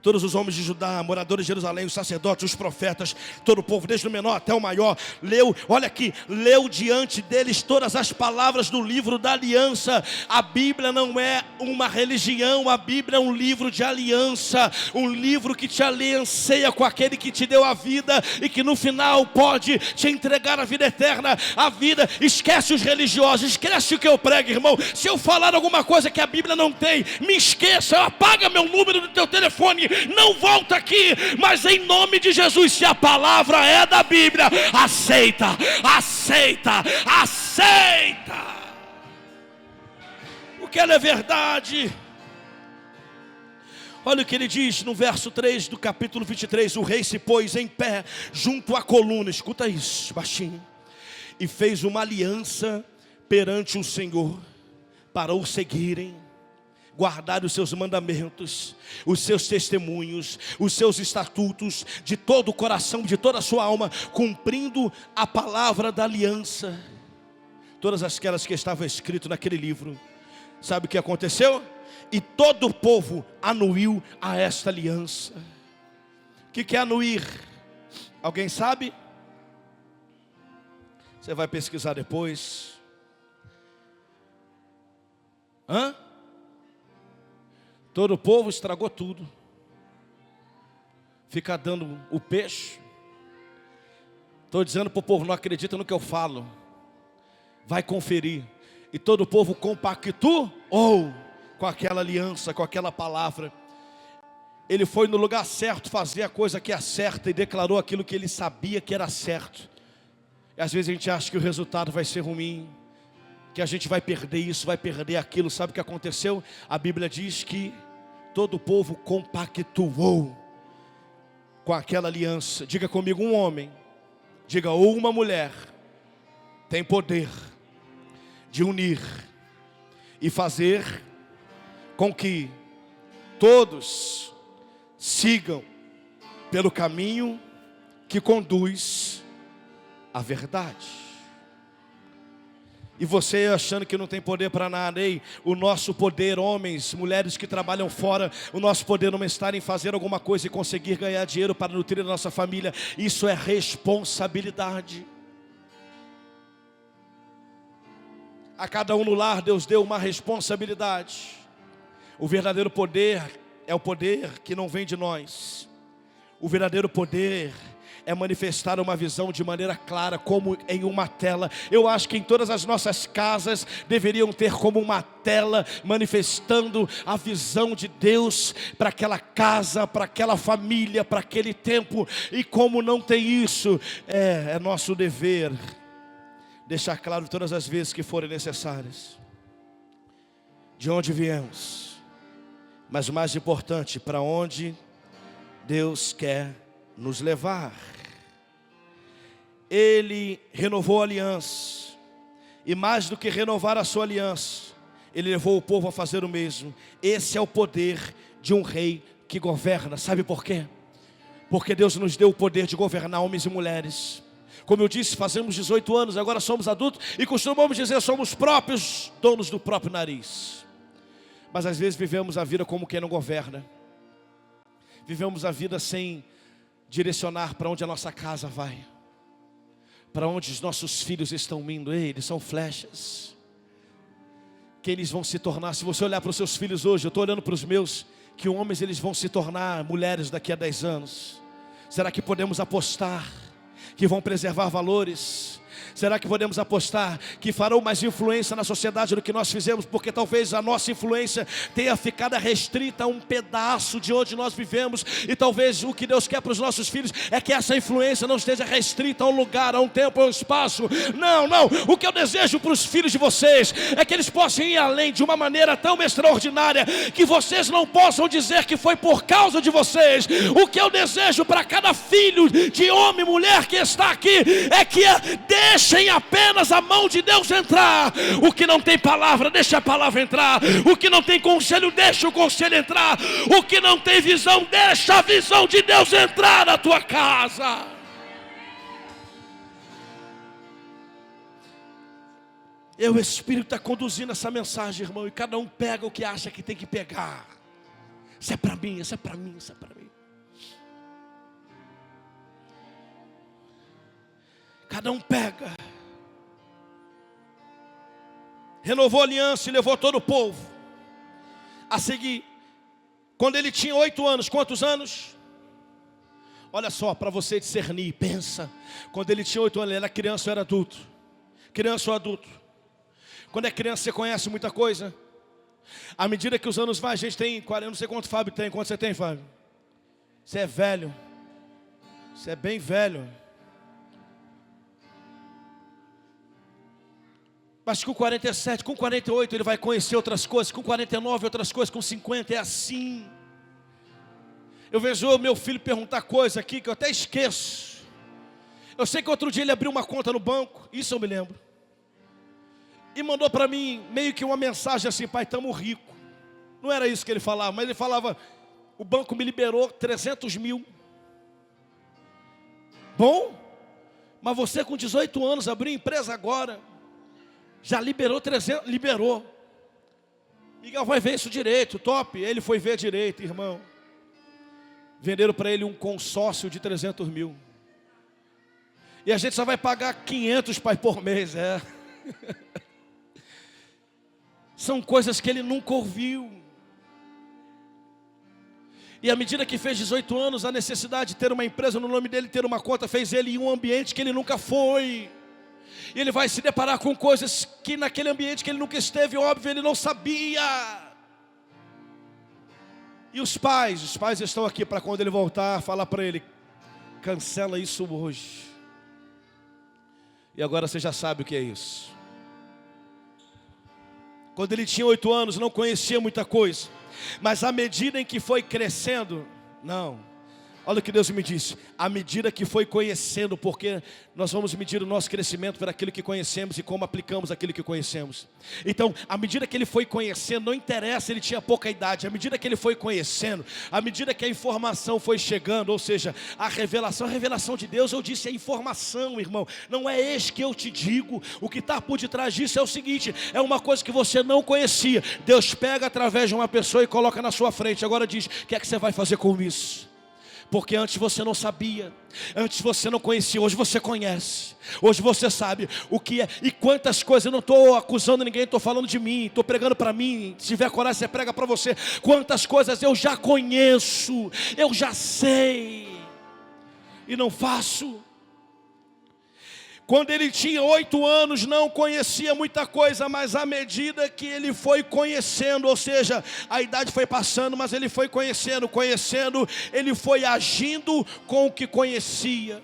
Speaker 1: Todos os homens de Judá, moradores de Jerusalém, os sacerdotes, os profetas, todo o povo, desde o menor até o maior, leu, olha aqui, leu diante deles todas as palavras do livro da aliança. A Bíblia não é uma religião, a Bíblia é um livro de aliança, um livro que te alianceia com aquele que te deu a vida e que no final pode te entregar a vida eterna. A vida, esquece os religiosos, esquece o que eu prego, irmão. Se eu falar alguma coisa que a Bíblia não tem, me esqueça, apaga meu número do teu telefone, não volta aqui. Mas em nome de Jesus, se a palavra é da Bíblia, aceita. Porque ela é verdade. Olha o que ele diz no verso 3 do capítulo 23. O rei se pôs em pé junto à coluna, escuta isso, baixinho, e fez uma aliança perante o Senhor, para o seguirem, guardar os seus mandamentos, os seus testemunhos, os seus estatutos, de todo o coração, de toda a sua alma, cumprindo a palavra da aliança. Todas aquelas que estavam escritas naquele livro. Sabe o que aconteceu? E todo o povo anuiu a esta aliança. O que é anuir? Alguém sabe? Você vai pesquisar depois. Todo o povo estragou tudo. Fica dando o peixe. Estou dizendo para o povo, não acredita no que eu falo. Vai conferir. E todo o povo compactuou com aquela aliança, com aquela palavra. Ele foi no lugar certo fazer a coisa que é certa e declarou aquilo que ele sabia que era certo. E às vezes a gente acha que o resultado vai ser ruim, que a gente vai perder isso, vai perder aquilo. Sabe o que aconteceu? A Bíblia diz que todo o povo compactuou com aquela aliança. Diga comigo, um homem, diga, ou uma mulher, tem poder de unir e fazer com que todos sigam pelo caminho que conduz à verdade. E você achando que não tem poder para nada, ei, o nosso poder, homens, mulheres que trabalham fora, o nosso poder não está em fazer alguma coisa e conseguir ganhar dinheiro para nutrir a nossa família. Isso é responsabilidade. A cada um no lar Deus deu uma responsabilidade. O verdadeiro poder é o poder que não vem de nós. O verdadeiro poder é manifestar uma visão de maneira clara, como em uma tela. Eu acho que em todas as nossas casas deveriam ter como uma tela, manifestando a visão de Deus para aquela casa, para aquela família, para aquele tempo. E como não tem isso, é nosso dever deixar claro todas as vezes que forem necessárias de onde viemos, mas mais importante, para onde Deus quer nos levar. Ele renovou a aliança, e mais do que renovar a sua aliança, ele levou o povo a fazer o mesmo. Esse é o poder de um rei que governa. Sabe por quê? Porque Deus nos deu o poder de governar homens e mulheres. Como eu disse, fazemos 18 anos, agora somos adultos, e costumamos dizer, somos próprios donos do próprio nariz. Mas às vezes vivemos a vida como quem não governa. Vivemos a vida sem direcionar para onde a nossa casa vai, para onde os nossos filhos estão indo. Ei, eles são flechas. Quem eles vão se tornar? Se você olhar para os seus filhos hoje, eu estou olhando para os meus, que homens eles vão se tornar, mulheres daqui a 10 anos. Será que podemos apostar que vão preservar valores? Será que podemos apostar que farão mais influência na sociedade do que nós fizemos? Porque talvez a nossa influência tenha ficado restrita a um pedaço de onde nós vivemos. E talvez o que Deus quer para os nossos filhos é que essa influência não esteja restrita a um lugar, a um tempo, a um espaço. Não, não. O que eu desejo para os filhos de vocês é que eles possam ir além de uma maneira tão extraordinária que vocês não possam dizer que foi por causa de vocês. O que eu desejo para cada filho de homem e mulher que está aqui é que deixem apenas a mão de Deus entrar. O que não tem palavra, deixa a palavra entrar. O que não tem conselho, deixa o conselho entrar. O que não tem visão, deixa a visão de Deus entrar na tua casa. O Espírito está conduzindo essa mensagem, irmão, e cada um pega o que acha que tem que pegar. Isso é para mim, isso é para mim, isso é para mim. Cada um pega. Renovou a aliança e levou todo o povo a seguir. Quando ele tinha 8 anos, quantos anos? Olha só, para você discernir, pensa. Quando ele tinha 8 anos, ele era criança ou era adulto? Criança ou adulto? Quando é criança você conhece muita coisa. À medida que os anos vão, a gente tem 40, eu não sei quanto o Fábio tem. Quanto você tem, Fábio? Você é velho. Você é bem velho. Mas com 47, com 48 ele vai conhecer outras coisas, com 49 outras coisas, com 50 é assim. Eu vejo o meu filho perguntar coisa aqui que eu até esqueço. Eu sei que outro dia ele abriu uma conta no banco, isso eu me lembro. E mandou para mim meio que uma mensagem assim, pai, estamos ricos. Não era isso que ele falava, mas ele falava, o banco me liberou 300 mil. Bom, mas você com 18 anos abriu empresa agora. Já liberou 300, liberou. Miguel vai ver isso direito, top. Ele foi ver direito, irmão. Venderam para ele um consórcio de 300 mil. E a gente só vai pagar 500, pai, por mês, São coisas que ele nunca ouviu. E à medida que fez 18 anos, a necessidade de ter uma empresa no nome dele, ter uma conta, fez ele em um ambiente que ele nunca foi. E ele vai se deparar com coisas que naquele ambiente que ele nunca esteve, óbvio, ele não sabia. E os pais estão aqui para quando ele voltar, falar para ele, cancela isso hoje. E agora você já sabe o que é isso. Quando ele tinha 8 anos, não conhecia muita coisa. Mas à medida em que foi crescendo, não. Olha o que Deus me disse: à medida que foi conhecendo, porque nós vamos medir o nosso crescimento por aquilo que conhecemos e como aplicamos aquilo que conhecemos. Então, à medida que ele foi conhecendo, não interessa, ele tinha pouca idade, à medida que ele foi conhecendo, à medida que a informação foi chegando, ou seja, a revelação de Deus, eu disse, é informação, irmão, não é eis que eu te digo. O que está por detrás disso é o seguinte: é uma coisa que você não conhecia, Deus pega através de uma pessoa e coloca na sua frente. Agora diz: o que é que você vai fazer com isso? Porque antes você não sabia, antes você não conhecia, hoje você conhece, hoje você sabe o que é. E quantas coisas, eu não estou acusando ninguém, estou falando de mim, estou pregando para mim. Se tiver coragem, você prega para você. Quantas coisas eu já conheço, eu já sei, e não faço. Quando ele tinha 8 anos, não conhecia muita coisa, mas à medida que ele foi conhecendo, ou seja, a idade foi passando, mas ele foi conhecendo, ele foi agindo com o que conhecia.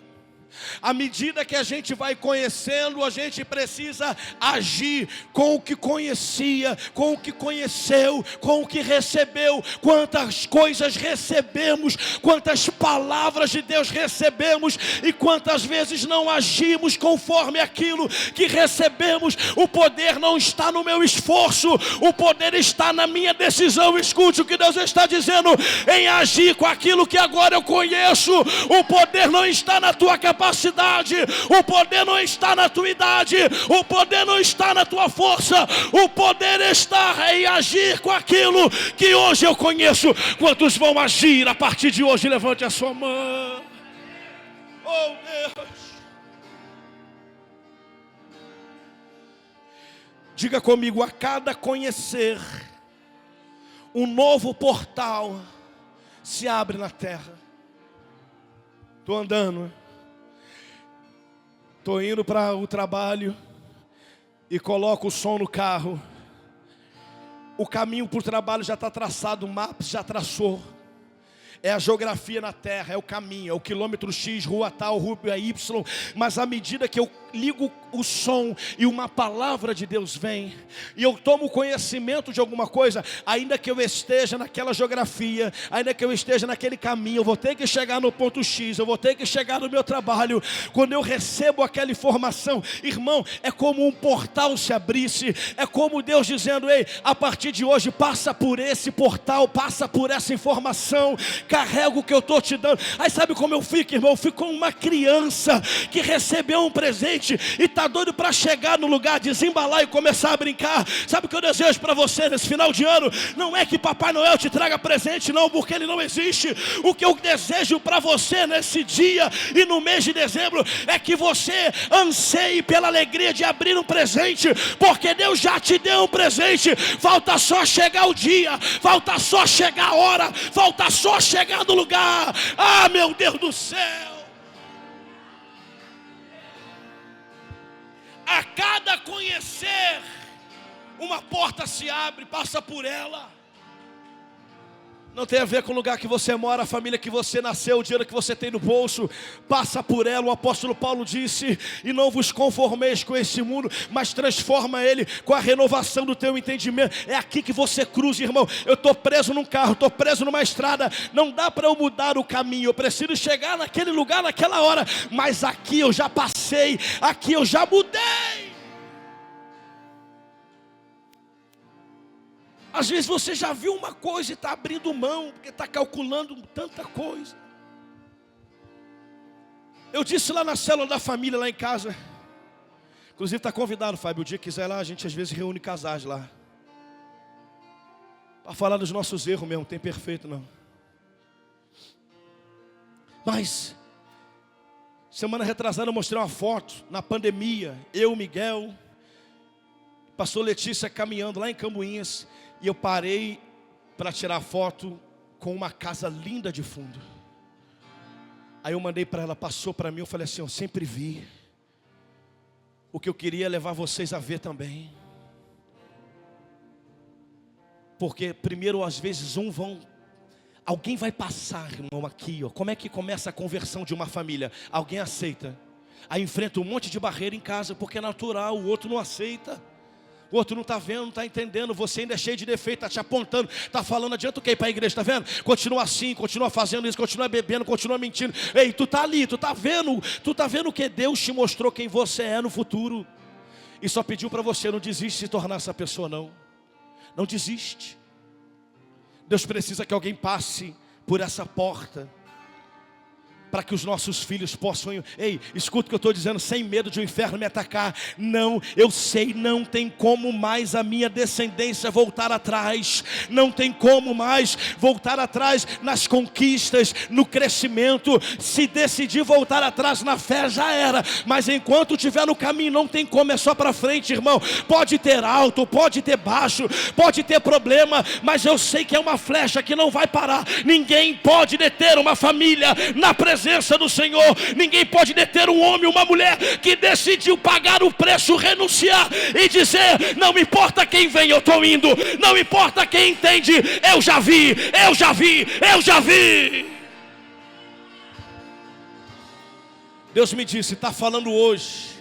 Speaker 1: À medida que a gente vai conhecendo, a gente precisa agir com o que conhecia, com o que conheceu, com o que recebeu. Quantas coisas recebemos, quantas palavras de Deus recebemos, e quantas vezes não agimos conforme aquilo que recebemos. O poder não está no meu esforço, o poder está na minha decisão. Escute o que Deus está dizendo: em agir com aquilo que agora eu conheço. O poder não está na tua capacidade, o poder não está na tua idade, o poder não está na tua força, o poder está em agir com aquilo que hoje eu conheço. Quantos vão agir a partir de hoje? Levante a sua mão. Oh Deus, diga comigo: a cada conhecer, um novo portal se abre na terra. Estou andando, estou indo para o trabalho e coloco o som no carro. O caminho para o trabalho já está traçado, o Maps já traçou. É a geografia na terra, é o caminho, é o quilômetro X, rua tal, rua Y. Mas à medida que eu ligo o som e uma palavra de Deus vem, e eu tomo conhecimento de alguma coisa, ainda que eu esteja naquela geografia, ainda que eu esteja naquele caminho, eu vou ter que chegar no ponto X, eu vou ter que chegar no meu trabalho. Quando eu recebo aquela informação, irmão, é como um portal se abrisse, é como Deus dizendo: ei, a partir de hoje passa por esse portal, passa por essa informação, carrega o que eu estou te dando. Aí sabe como eu fico, irmão? Eu fico como uma criança que recebeu um presente e está doido para chegar no lugar, desembalar e começar a brincar. Sabe o que eu desejo para você nesse final de ano? Não é que Papai Noel te traga presente, não, porque ele não existe. O que eu desejo para você nesse dia e no mês de dezembro é que você anseie pela alegria de abrir um presente, porque Deus já te deu um presente. Falta só chegar o dia, falta só chegar a hora, falta só chegar no lugar. Ah, meu Deus do céu! A cada conhecer, uma porta se abre, passa por ela. Não tem a ver com o lugar que você mora, a família que você nasceu, o dinheiro que você tem no bolso, passa por ela. O apóstolo Paulo disse: e não vos conformeis com esse mundo, mas transforma ele com a renovação do teu entendimento. É aqui que você cruza, irmão. Eu estou preso num carro, estou preso numa estrada, não dá para eu mudar o caminho, eu preciso chegar naquele lugar, naquela hora, mas aqui eu já passei, aqui eu já mudei. Às vezes você já viu uma coisa e está abrindo mão, porque está calculando tanta coisa. Eu disse lá na célula da família, lá em casa. Inclusive está convidado, Fábio, o dia que quiser lá, a gente às vezes reúne casais lá. Para falar dos nossos erros mesmo, não tem perfeito não. Mas, semana retrasada eu mostrei uma foto, na pandemia, eu, Miguel, pastor Letícia caminhando lá em Cambuinhas. E eu parei para tirar foto com uma casa linda de fundo. Aí eu mandei para ela, passou para mim, eu falei assim: eu sempre vi. O que eu queria é levar vocês a ver também. Porque primeiro às vezes alguém vai passar, irmão, aqui, ó. Como é que começa a conversão de uma família? Alguém aceita. Aí enfrenta um monte de barreira em casa, porque é natural, o outro não aceita. O outro não está vendo, não está entendendo. Você ainda é cheio de defeito, está te apontando, está falando, adianta o que ir para a igreja, está vendo? Continua assim, continua fazendo isso, continua bebendo, continua mentindo. Ei, tu está ali, tu está vendo que Deus te mostrou quem você é no futuro. E só pediu para você, não desiste de se tornar essa pessoa não. Não desiste. Deus precisa que alguém passe por essa porta, para que os nossos filhos possam... Ei, escuta o que eu estou dizendo, sem medo de o inferno me atacar. Não, eu sei, não tem como mais a minha descendência voltar atrás. Não tem como mais voltar atrás nas conquistas, no crescimento. Se decidir voltar atrás na fé, já era. Mas enquanto estiver no caminho, não tem como, é só para frente, irmão. Pode ter alto, pode ter baixo, pode ter problema, mas eu sei que é uma flecha que não vai parar. Ninguém pode deter uma família na presença do Senhor. Ninguém pode deter um homem, uma mulher que decidiu pagar o preço, renunciar e dizer, não me importa quem vem, eu estou indo. Não importa quem entende, eu já vi. Deus me disse, está falando hoje,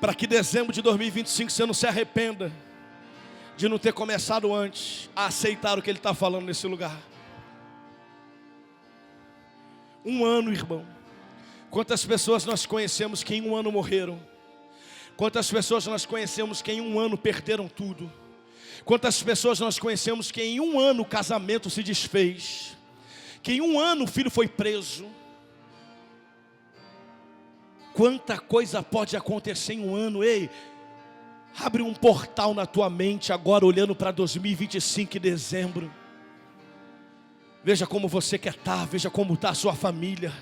Speaker 1: para que dezembro de 2025 você não se arrependa de não ter começado antes a aceitar o que Ele está falando nesse lugar. Um ano, irmão. Quantas pessoas nós conhecemos que em um ano morreram? Quantas pessoas nós conhecemos que em um ano perderam tudo? Quantas pessoas nós conhecemos que em um ano o casamento se desfez? Que em um ano o filho foi preso? Quanta coisa pode acontecer em um ano? Ei, abre um portal na tua mente agora, olhando para 2025 em dezembro. Veja como você quer estar, veja como está a sua família,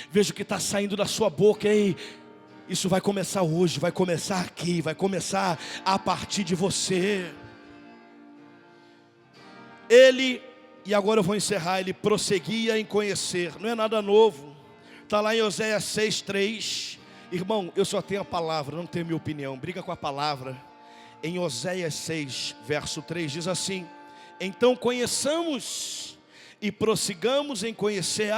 Speaker 1: veja o que está saindo da sua boca. Ei, isso vai começar hoje, vai começar aqui, vai começar a partir de você. Ele, e agora eu vou encerrar, ele prosseguia em conhecer, não é nada novo, está lá em Oséias 6:3, irmão, eu só tenho a palavra, não tenho minha opinião, briga com a palavra. Em Oséias 6, verso 3, diz assim, então conheçamos e prossigamos em conhecer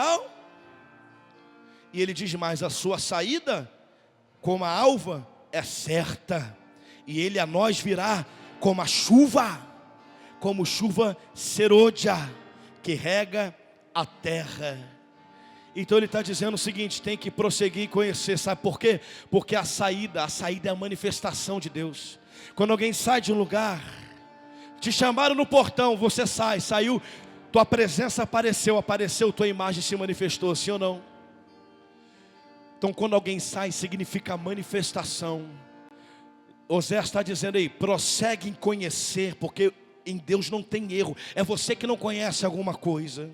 Speaker 1: e ele diz mais, a sua saída como a alva é certa, e ele a nós virá como a chuva, como chuva serôdia, que rega a terra. Então ele está dizendo o seguinte, tem que prosseguir e conhecer, sabe por quê? Porque a saída é a manifestação de Deus. Quando alguém sai de um lugar, te chamaram no portão, você saiu, tua presença apareceu, tua imagem se manifestou, sim ou não? Então quando alguém sai, significa manifestação. Oséias está dizendo aí, prossegue em conhecer, porque em Deus não tem erro. É você que não conhece alguma coisa.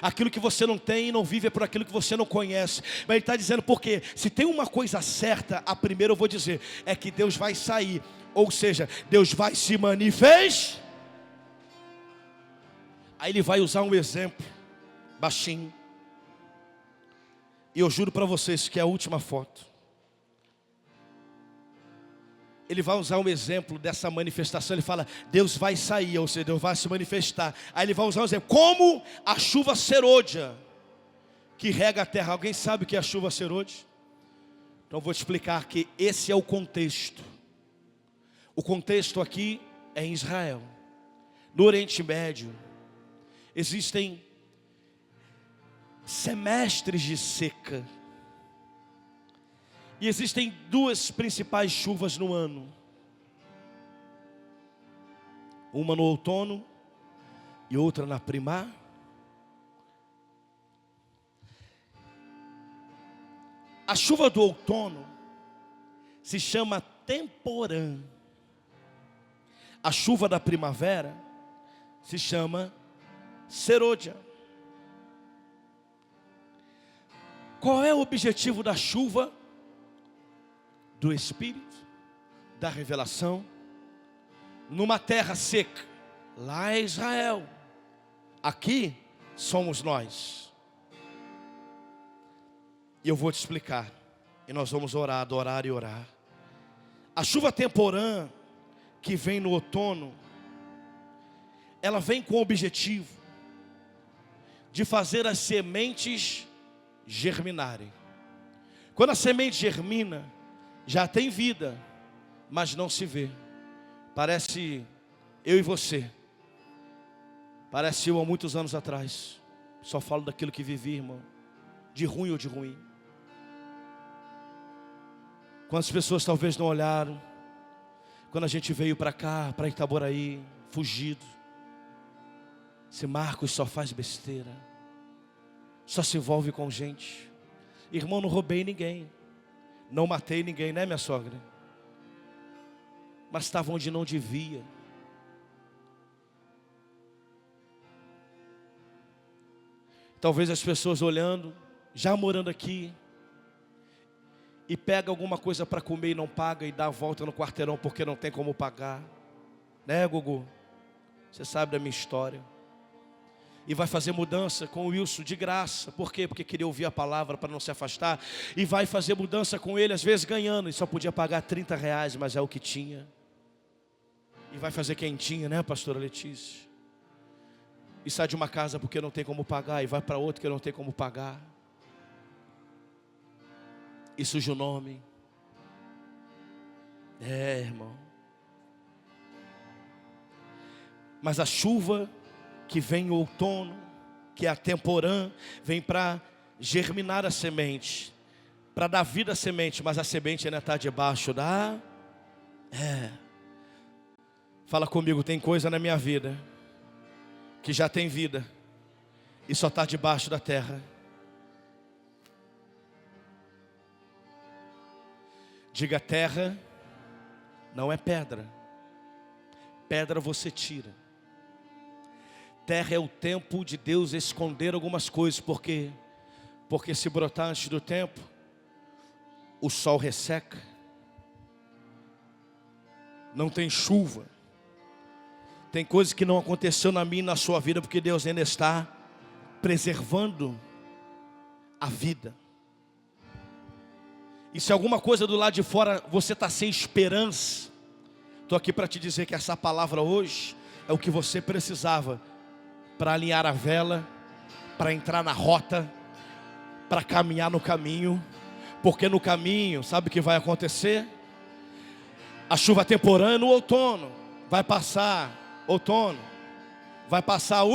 Speaker 1: Aquilo que você não tem e não vive é por aquilo que você não conhece. Mas ele está dizendo, porque se tem uma coisa certa, a primeira eu vou dizer, é que Deus vai sair. Ou seja, Deus vai se manifestar. Aí ele vai usar um exemplo, baixinho. E eu juro para vocês que é a última foto. Ele vai usar um exemplo dessa manifestação. Ele fala, Deus vai sair, ou seja, Deus vai se manifestar. Aí ele vai usar um exemplo, como a chuva serôdia, que rega a terra. Alguém sabe o que é a chuva serôdia? Então eu vou te explicar que esse é o contexto. O contexto aqui é em Israel, no Oriente Médio. Existem semestres de seca. E existem duas principais chuvas no ano. Uma no outono e outra na primavera. A chuva do outono se chama temporã. A chuva da primavera se chama serôdia. Qual é o objetivo da chuva? Do Espírito, da revelação, numa terra seca. Lá é Israel, aqui somos nós. E eu vou te explicar, e nós vamos orar, adorar e orar. A chuva temporã, que vem no outono, ela vem com o objetivo de fazer as sementes germinarem. Quando a semente germina, já tem vida, mas não se vê. Parece eu e você. Parece eu há muitos anos atrás. Só falo daquilo que vivi, irmão. De ruim ou de ruim. Quantas pessoas talvez não olharam quando a gente veio para cá, para Itaboraí, fugido. Esse Marcos só faz besteira, só se envolve com gente. Irmão, não roubei ninguém, não matei ninguém, né, minha sogra? Mas estava onde não devia. Talvez as pessoas olhando, já morando aqui, e pega alguma coisa para comer e não paga, e dá a volta no quarteirão porque não tem como pagar, né, Gugu? Você sabe da minha história. E vai fazer mudança com o Wilson de graça. Por quê? Porque queria ouvir a palavra para não se afastar. E vai fazer mudança com ele, às vezes ganhando, e só podia pagar R$30, mas é o que tinha. E vai fazer quentinha, né, pastora Letícia? E sai de uma casa porque não tem como pagar, e vai para outra que não tem como pagar. E suja o nome. Irmão. Mas a chuva que vem o outono, que é a temporã, vem para germinar a semente, para dar vida à semente, mas a semente ainda está debaixo da... Fala comigo, tem coisa na minha vida que já tem vida e só está debaixo da terra. Diga: terra não é pedra. Pedra você tira. Terra é o tempo de Deus esconder algumas coisas. Por quê? Porque se brotar antes do tempo, o sol resseca. Não tem chuva. Tem coisas que não aconteceu na minha e na sua vida, porque Deus ainda está preservando a vida. E se alguma coisa do lado de fora você está sem esperança, estou aqui para te dizer que essa palavra hoje é o que você precisava para alinhar a vela, para entrar na rota, para caminhar no caminho. Porque no caminho, sabe o que vai acontecer? A chuva temporã no outono, vai passar outono, vai passar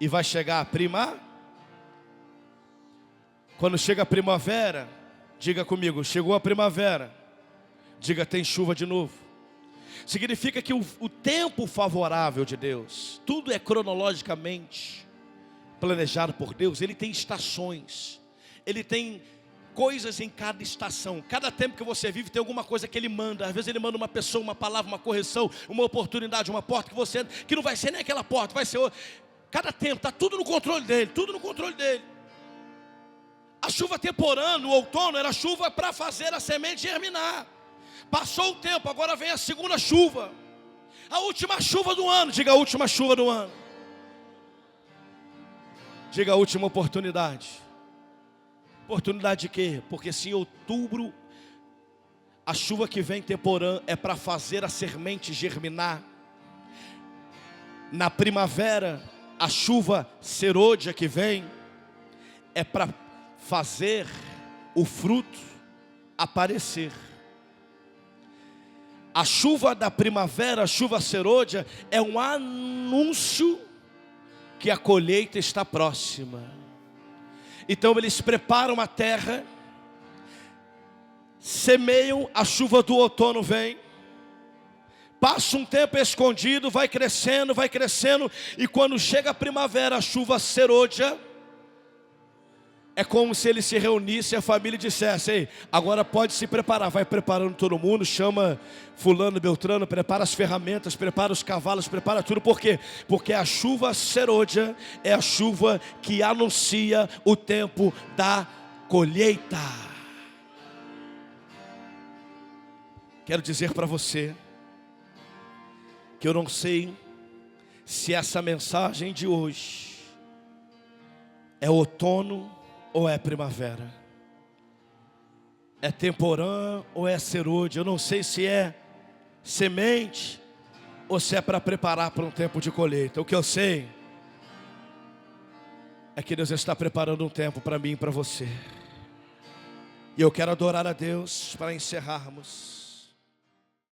Speaker 1: e vai chegar a Quando chega a primavera, diga comigo, chegou a primavera. Diga, tem chuva de novo. Significa que o tempo favorável de Deus, tudo é cronologicamente planejado por Deus. Ele tem estações, Ele tem coisas em cada estação. Cada tempo que você vive tem alguma coisa que Ele manda. Às vezes Ele manda uma pessoa, uma palavra, uma correção, uma oportunidade, uma porta que você entra, que não vai ser nem aquela porta, vai ser outra. Cada tempo, está tudo no controle dEle, tudo no controle dEle. A chuva temporã, no outono, era chuva para fazer a semente germinar. Passou o tempo, agora vem a segunda chuva. A última chuva do ano, diga a última chuva do ano. Diga a última oportunidade. Oportunidade de quê? Porque se em outubro, a chuva que vem temporã é para fazer a semente germinar. Na primavera, a chuva serôdia que vem é para fazer o fruto aparecer. A chuva da primavera, a chuva serôdia, é um anúncio que a colheita está próxima. Então eles preparam a terra, semeiam, a chuva do outono vem, passa um tempo escondido, vai crescendo, e quando chega a primavera, a chuva serôdia, é como se ele se reunisse, a família dissesse: ei, agora pode se preparar. Vai preparando todo mundo, chama fulano, beltrano, prepara as ferramentas, prepara os cavalos, prepara tudo. Por quê? Porque a chuva serôdia é a chuva que anuncia o tempo da colheita. Quero dizer para você que eu não sei se essa mensagem de hoje é outono ou é primavera, é temporã ou é serôdia. Eu não sei se é semente ou se é para preparar para um tempo de colheita. O que eu sei é que Deus está preparando um tempo para mim e para você. E eu quero adorar a Deus para encerrarmos.